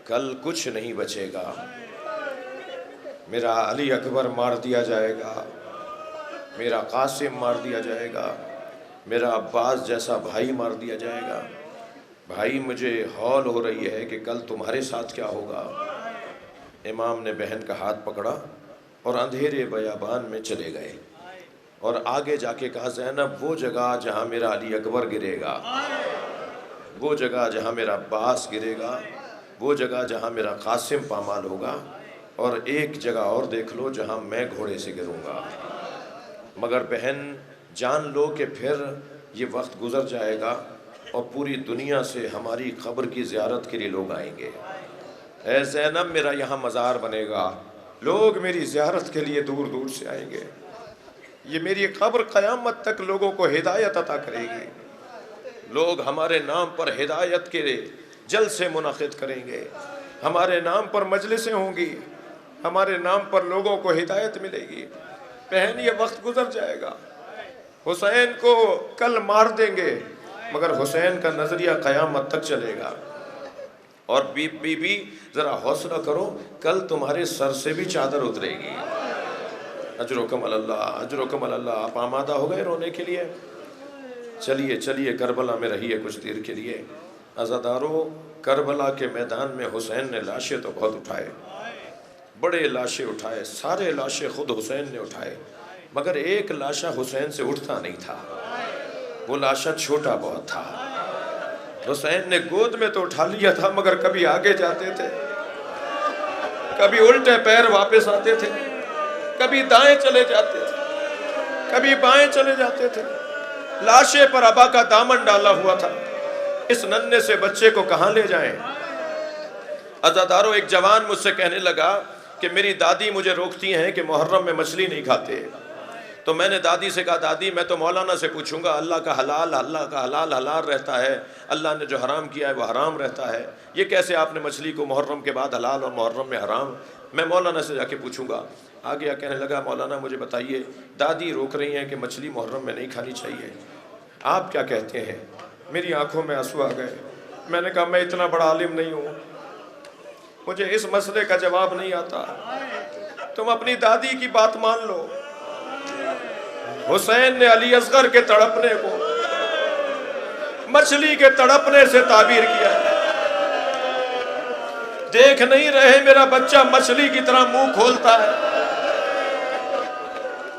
کل کچھ نہیں بچے گا، میرا علی اکبر مار دیا جائے گا، میرا قاسم مار دیا جائے گا، میرا عباس جیسا بھائی مار دیا جائے گا، بھائی مجھے ہول ہو رہی ہے کہ کل تمہارے ساتھ کیا ہوگا۔ امام نے بہن کا ہاتھ پکڑا اور اندھیرے بیابان میں چلے گئے اور آگے جا کے کہا زینب وہ جگہ جہاں میرا علی اکبر گرے گا، وہ جگہ جہاں میرا عباس گرے گا، وہ جگہ جہاں میرا قاسم پامال ہوگا، اور ایک جگہ اور دیکھ لو جہاں میں گھوڑے سے گروں گا، مگر بہن جان لو کہ پھر یہ وقت گزر جائے گا اور پوری دنیا سے ہماری قبر کی زیارت کے لیے لوگ آئیں گے۔ اے زینب میرا یہاں مزار بنے گا، لوگ میری زیارت کے لیے دور دور سے آئیں گے، یہ میری قبر قیامت تک لوگوں کو ہدایت عطا کرے گی، لوگ ہمارے نام پر ہدایت کے جلسے منعقد کریں گے، ہمارے نام پر مجلسیں ہوں گی، ہمارے نام پر لوگوں کو ہدایت ملے گی۔ بہن یہ وقت گزر جائے گا، حسین کو کل مار دیں گے مگر حسین کا نظریہ قیامت تک چلے گا، اور بی بی ذرا حوصلہ کرو کل تمہارے سر سے بھی چادر اترے گی۔ اجرکم اللہ، اجرکم اللہ۔ آپ آمادہ ہو گئے رونے کے لیے؟ چلیے چلیے کربلا میں رہیے کچھ دیر کے لیے۔ عزادارو کربلا کے میدان میں حسین نے لاشیں تو بہت اٹھائے، بڑے لاشیں اٹھائے، سارے لاشیں خود حسین نے اٹھائے، مگر ایک لاشہ حسین سے اٹھتا نہیں تھا، وہ لاشہ چھوٹا بہت تھا۔ حسین نے گود میں تو اٹھا لیا تھا مگر کبھی آگے جاتے تھے، کبھی الٹے پیر واپس آتے تھے، کبھی دائیں چلے جاتے تھے، کبھی بائیں چلے جاتے تھے، لاشے پر ابا کا دامن ڈالا ہوا تھا، اس ننھے سے بچے کو کہاں لے جائیں؟ عزادارو ایک جوان مجھ سے کہنے لگا کہ میری دادی مجھے روکتی ہیں کہ محرم میں مچھلی نہیں کھاتے، تو میں نے دادی سے کہا دادی میں تو مولانا سے پوچھوں گا، اللہ کا حلال حلال رہتا ہے، اللہ نے جو حرام کیا ہے وہ حرام رہتا ہے، یہ کیسے آپ نے مچھلی کو محرم کے بعد حلال اور محرم میں حرام؟ میں مولانا سے جا کے پوچھوں گا۔ آگے کہنے لگا مولانا مجھے بتائیے دادی روک رہی ہیں کہ مچھلی محرم میں نہیں کھانی چاہیے، آپ کیا کہتے ہیں؟ میری آنکھوں میں آنسو آ گئے، میں نے کہا میں اتنا بڑا عالم نہیں ہوں، مجھے اس مسئلے کا جواب نہیں آتا، تم اپنی دادی کی بات مان لو۔ حسین نے علی اصغر کے تڑپنے کو مچھلی کے تڑپنے سے تعبیر کیا، دیکھ نہیں رہے میرا بچہ مچھلی کی طرح منہ کھولتا ہے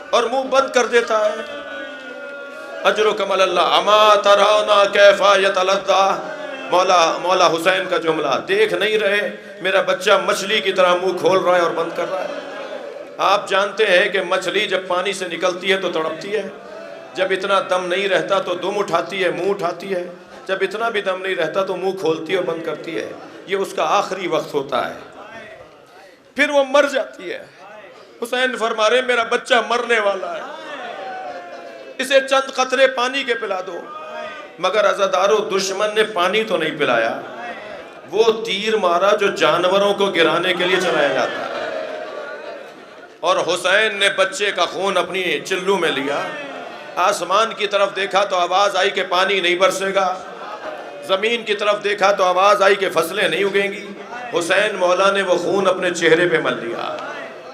اور منہ بند کر دیتا ہے۔ اجرکم اللہ اما ترونا کیف یتلذا، مولا حسین کا جملہ، دیکھ نہیں رہے میرا بچہ مچھلی کی طرح منہ کھول رہا ہے اور بند کر رہا ہے۔ آپ جانتے ہیں کہ مچھلی جب پانی سے نکلتی ہے تو تڑپتی ہے، جب اتنا دم نہیں رہتا تو دم اٹھاتی ہے، منہ اٹھاتی ہے، جب اتنا بھی دم نہیں رہتا تو منہ کھولتی اور بند کرتی ہے، یہ اس کا آخری وقت ہوتا ہے، پھر وہ مر جاتی ہے۔ حسین فرما رہے میرا بچہ مرنے والا ہے، اسے چند قطرے پانی کے پلا دو، مگر عزادارو دشمن نے پانی تو نہیں پلایا، وہ تیر مارا جو جانوروں کو گرانے کے لیے چلایا جاتا ہے، اور حسین نے بچے کا خون اپنی چلو میں لیا، آسمان کی طرف دیکھا تو آواز آئی کہ پانی نہیں برسے گا، زمین کی طرف دیکھا تو آواز آئی کہ فصلیں نہیں اگیں گی۔ حسین مولا نے وہ خون اپنے چہرے پہ مل لیا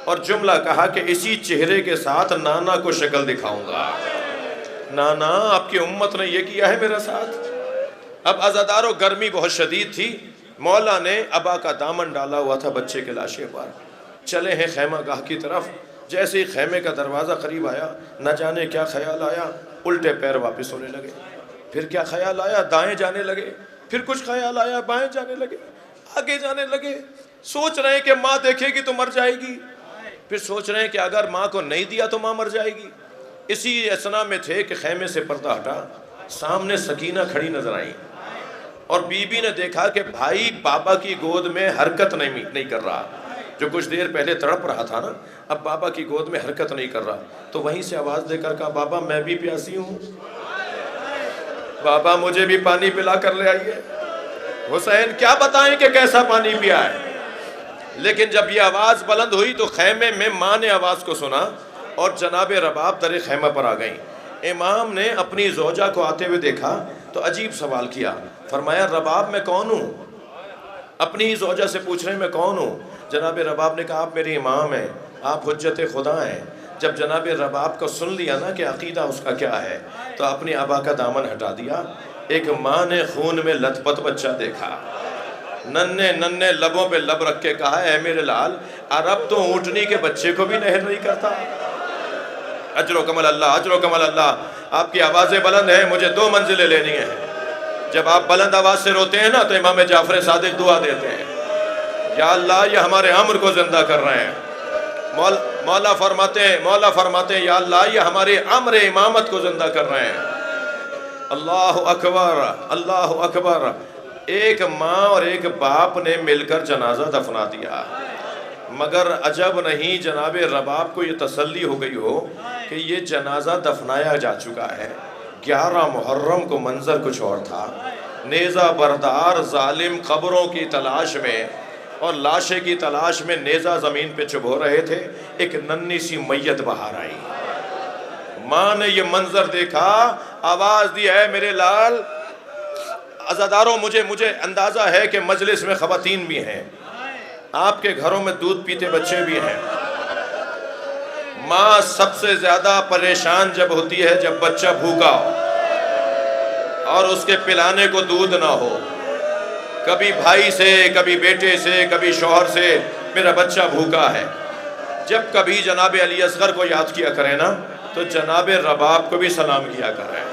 اور جملہ کہا کہ اسی چہرے کے ساتھ نانا کو شکل دکھاؤں گا۔ نانا، آپ کی امت نے یہ کیا ہے میرے ساتھ۔ اب عزادارو گرمی بہت شدید تھی، مولا نے ابا کا دامن ڈالا ہوا تھا بچے کے لاشے پر، چلے ہیں خیمہ گاہ کی طرف۔ جیسے ہی خیمے کا دروازہ قریب آیا، نہ جانے کیا خیال آیا، الٹے پیر واپس ہونے لگے۔ پھر کیا خیال آیا، دائیں جانے لگے۔ پھر کچھ خیال آیا، بائیں جانے لگے، آگے جانے لگے۔ سوچ رہے ہیں کہ ماں دیکھے گی تو مر جائے گی، پھر سوچ رہے ہیں کہ اگر ماں کو نہیں دیا تو ماں مر جائے گی۔ اسی اثنا میں تھے کہ خیمے سے پردہ ہٹا، سامنے سکینہ کھڑی نظر آئی، اور بی بی نے دیکھا کہ بھائی بابا کی گود میں حرکت نہیں کر رہا، جو کچھ دیر پہلے تڑپ رہا تھا نا، اب بابا کی گود میں حرکت نہیں کر رہا۔ تو وہیں سے آواز دے کر کہا، بابا میں بھی پیاسی ہوں، بابا مجھے بھی پانی پلا کر لے آئیے۔ حسین کیا بتائیں کہ کیسا پانی پیا ہے، لیکن جب یہ آواز بلند ہوئی تو خیمے میں ماں نے آواز کو سنا اور جناب رباب در خیمہ پر آ گئیں۔ امام نے اپنی زوجہ کو آتے ہوئے دیکھا تو عجیب سوال کیا، فرمایا رباب میں کون ہوں؟ اپنی ہی زوجہ سے پوچھ رہے ہیں میں کون ہوں؟ جناب رباب نے کہا آپ میری امام ہیں، آپ حجت خدا ہیں۔ جب جناب رباب کو سن لیا نا کہ عقیدہ اس کا کیا ہے، تو اپنی آبا کا دامن ہٹا دیا۔ ایک ماں نے خون میں لت پت بچہ دیکھا، ننے ننے لبوں پہ لب رکھ کے کہا، اے میرے لال، عرب تو اونٹنی کے بچے کو بھی نہر نہیں کرتا۔ اجر و کمل اللہ، اجر و کمل اللہ۔ آپ کی آوازیں بلند ہیں، مجھے 2 منزلیں لینی ہیں۔ جب آپ بلند آواز سے روتے ہیں نا تو امام جعفر صادق دعا دیتے ہیں، یا اللہ یہ ہمارے امر کو زندہ کر رہے ہیں۔ مولا فرماتے ہیں یا اللہ یہ ہمارے امر امامت کو زندہ کر رہے ہیں۔ اللہ اکبر، اللہ اکبر۔ ایک ماں اور ایک باپ نے مل کر جنازہ دفنا دیا، مگر عجب نہیں جناب رباب کو یہ تسلی ہو گئی ہو کہ یہ جنازہ دفنایا جا چکا ہے۔ 11 محرم کو منظر کچھ اور تھا، نیزہ بردار ظالم قبروں کی تلاش میں اور لاشے کی تلاش میں نیزہ زمین پہ چبھو رہے تھے، ایک ننھی سی میت باہر آئی۔ ماں نے یہ منظر دیکھا، آواز دی، اے میرے لال۔ عزاداروں مجھے اندازہ ہے کہ مجلس میں خواتین بھی ہیں، آپ کے گھروں میں دودھ پیتے بچے بھی ہیں۔ ماں سب سے زیادہ پریشان جب ہوتی ہے جب بچہ بھوکا ہو اور اس کے پلانے کو دودھ نہ ہو، کبھی بھائی سے، کبھی بیٹے سے، کبھی شوہر سے، میرا بچہ بھوکا ہے۔ جب کبھی جناب علی اصغر کو یاد کیا کریں نا تو جناب رباب کو بھی سلام کیا کریں۔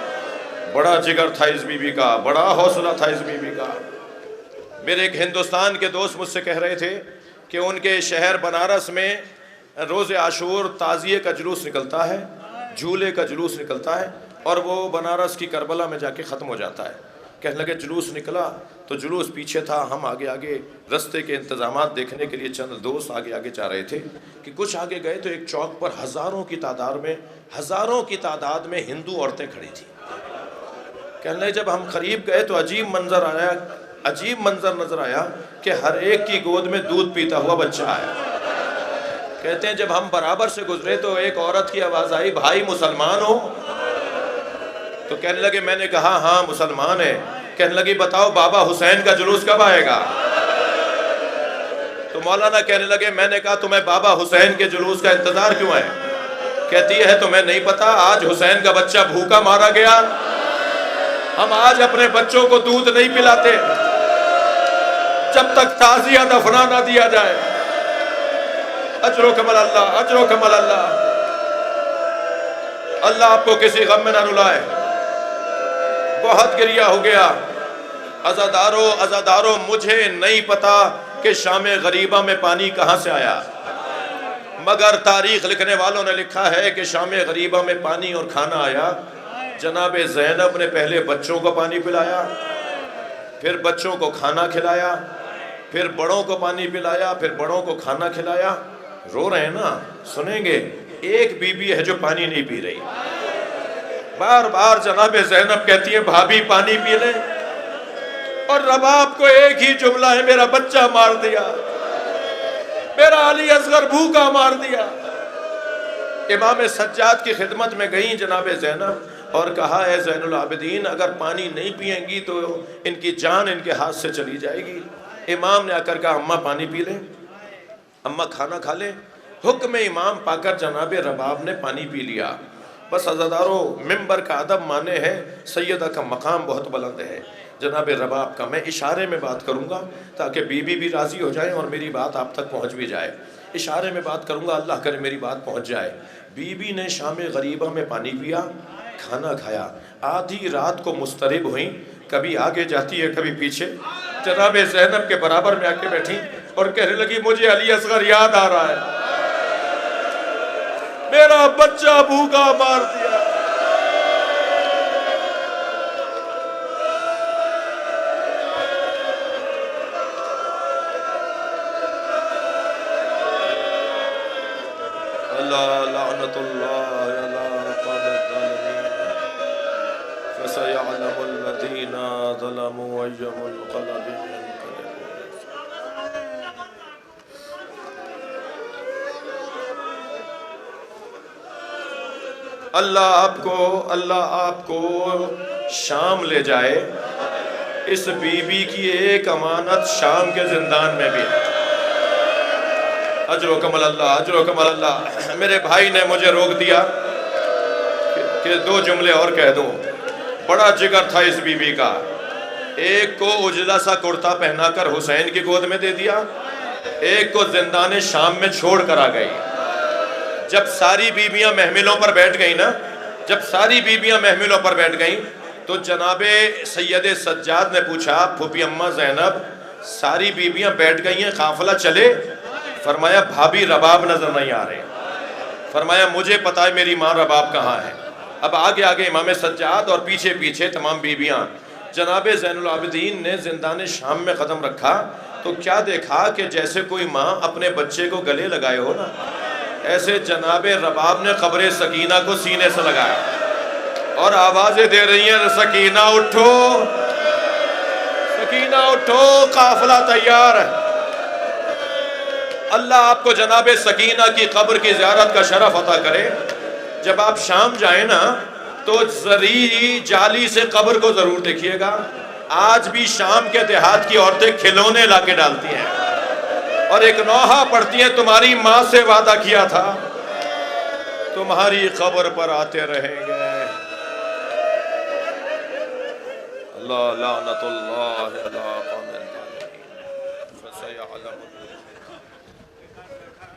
بڑا جگر تھا اس بی بی کا، بڑا حوصلہ تھا اس بی بی کا۔ میرے ایک ہندوستان کے دوست مجھ سے کہہ رہے تھے کہ ان کے شہر بنارس میں روز عاشور تعزیے کا جلوس نکلتا ہے، جھولے کا جلوس نکلتا ہے، اور وہ بنارس کی کربلا میں جا کے ختم ہو جاتا ہے۔ کہنے لگے جلوس نکلا تو جلوس پیچھے تھا، ہم آگے آگے رستے کے انتظامات دیکھنے کے لیے چند دوست آگے آگے جا رہے تھے کہ کچھ آگے گئے تو ایک چوک پر ہزاروں کی تعداد میں ہندو عورتیں کھڑی تھیں۔ کہنے لگے جب ہم قریب گئے تو عجیب منظر نظر آیا کہ ہر ایک کی گود میں دودھ پیتا ہوا بچہ ہے۔ کہتے ہیں جب ہم برابر سے گزرے تو ایک عورت کی آواز آئی، بھائی مسلمان ہو؟ تو کہنے لگے میں نے کہا ہاں مسلمان ہے۔ کہنے لگی بتاؤ بابا حسین کا جلوس کب آئے گا؟ تو مولانا کہنے لگے میں نے کہا تمہیں بابا حسین کے جلوس کا انتظار کیوں ہے؟ کہتی ہے تمہیں نہیں پتا آج حسین کا بچہ بھوکا مارا گیا، ہم آج اپنے بچوں کو دودھ نہیں پلاتے جب تک تعزیہ دفنا نہ دیا جائے۔ اجر و کمل اللہ، اجر و کمل اللہ۔ اللہ آپ کو کسی غم میں نہ رلائے۔ بہت گریہ ہو گیا۔ عزادارو مجھے نہیں پتا کہ شام غریبہ میں پانی کہاں سے آیا، مگر تاریخ لکھنے والوں نے لکھا ہے کہ شام غریبہ میں پانی اور کھانا آیا۔ جناب زینب نے پہلے بچوں کو پانی پلایا، پھر بچوں کو کھانا کھلایا، پھر بڑوں کو پانی پلایا، پھر بڑوں کو کھانا کھلایا۔ رو رہے ہیں نا، سنیں گے ایک بی بی ہے جو پانی نہیں پی رہی، بار بار جناب زینب کہتی ہے بھابھی پانی پی لیں، اور رباب کو ایک ہی جملہ ہے، میرا بچہ مار دیا، میرا علی اصغر بھوکا مار دیا۔ امام سجاد کی خدمت میں گئیں جناب زینب اور کہا اے زین العابدین اگر پانی نہیں پئیں گی تو ان کی جان ان کے ہاتھ سے چلی جائے گی۔ امام نے آ کر کہا اماں پانی پی لیں، اماں کھانا کھا لیں۔ حکم امام پا کر جناب رباب نے پانی پی لیا۔ بس عزادارو، ممبر کا ادب مانے ہے، سیدہ کا مقام بہت بلند ہے، جناب رباب کا۔ میں اشارے میں بات کروں گا تاکہ بی بی بھی راضی ہو جائیں اور میری بات آپ تک پہنچ بھی جائے۔ اشارے میں بات کروں گا، اللہ کرے میری بات پہنچ جائے۔ بی بی نے شام غریبہ میں پانی پیا، کھانا کھایا، آدھی رات کو مضطرب ہوئیں، کبھی آگے جاتی ہے کبھی پیچھے، جناب زینب کے برابر میں آ کے بیٹھی اور کہنے لگی مجھے علی اصغر یاد آ رہا ہے، میرا بچہ بھوکا مار دیا۔ اللہ لعنت اللہ علی قوم الظالمین فسيعلم الذین ظلموا أي منقلب ينقلبون۔ اللہ آپ کو شام لے جائے۔ اس بی بی کی ایک امانت شام کے زندان میں بھی ہے۔ اجر و کمل اللہ، اجر و کمل اللہ۔ میرے بھائی نے مجھے روک دیا کہ دو جملے اور کہہ دوں۔ بڑا جگر تھا اس بی بی کا، ایک کو اجلا سا کرتا پہنا کر حسین کی گود میں دے دیا، ایک کو زندان شام میں چھوڑ کر آ گئی۔ جب ساری بیویاں محملوں پر بیٹھ گئیں نا، جب ساری بیویاں محملوں پر بیٹھ گئیں تو جناب سید سجاد نے پوچھا پھوپھی اماں زینب ساری بیویاں بیٹھ گئی ہیں، قافلہ چلے؟ فرمایا بھابی رباب نظر نہیں آ رہے۔ فرمایا مجھے پتا ہے میری ماں رباب کہاں ہے۔ اب آگے آگے امام سجاد اور پیچھے پیچھے تمام بیویاں۔ جناب زین العابدین نے زندان شام میں قدم رکھا تو کیا دیکھا کہ جیسے کوئی ماں اپنے بچے کو گلے لگائے ہو نا، ایسے جناب رباب نے قبر سکینہ کو سینے سے لگایا اور آوازیں دے رہی ہیں سکینہ اٹھو، سکینہ اٹھو، قافلہ تیار ہے۔ اللہ آپ کو جناب سکینہ کی قبر کی زیارت کا شرف عطا کرے۔ جب آپ شام جائیں نا تو زرعی جالی سے قبر کو ضرور دیکھیے گا۔ آج بھی شام کے دیہات کی عورتیں کھلونے لا کے ڈالتی ہیں اور ایک نوحہ پڑھتی ہیں تمہاری ماں سے وعدہ کیا تھا تمہاری قبر پر آتے رہیں گے۔ اللہ لعنت اللہ علی قوم الظالمین فسيعلم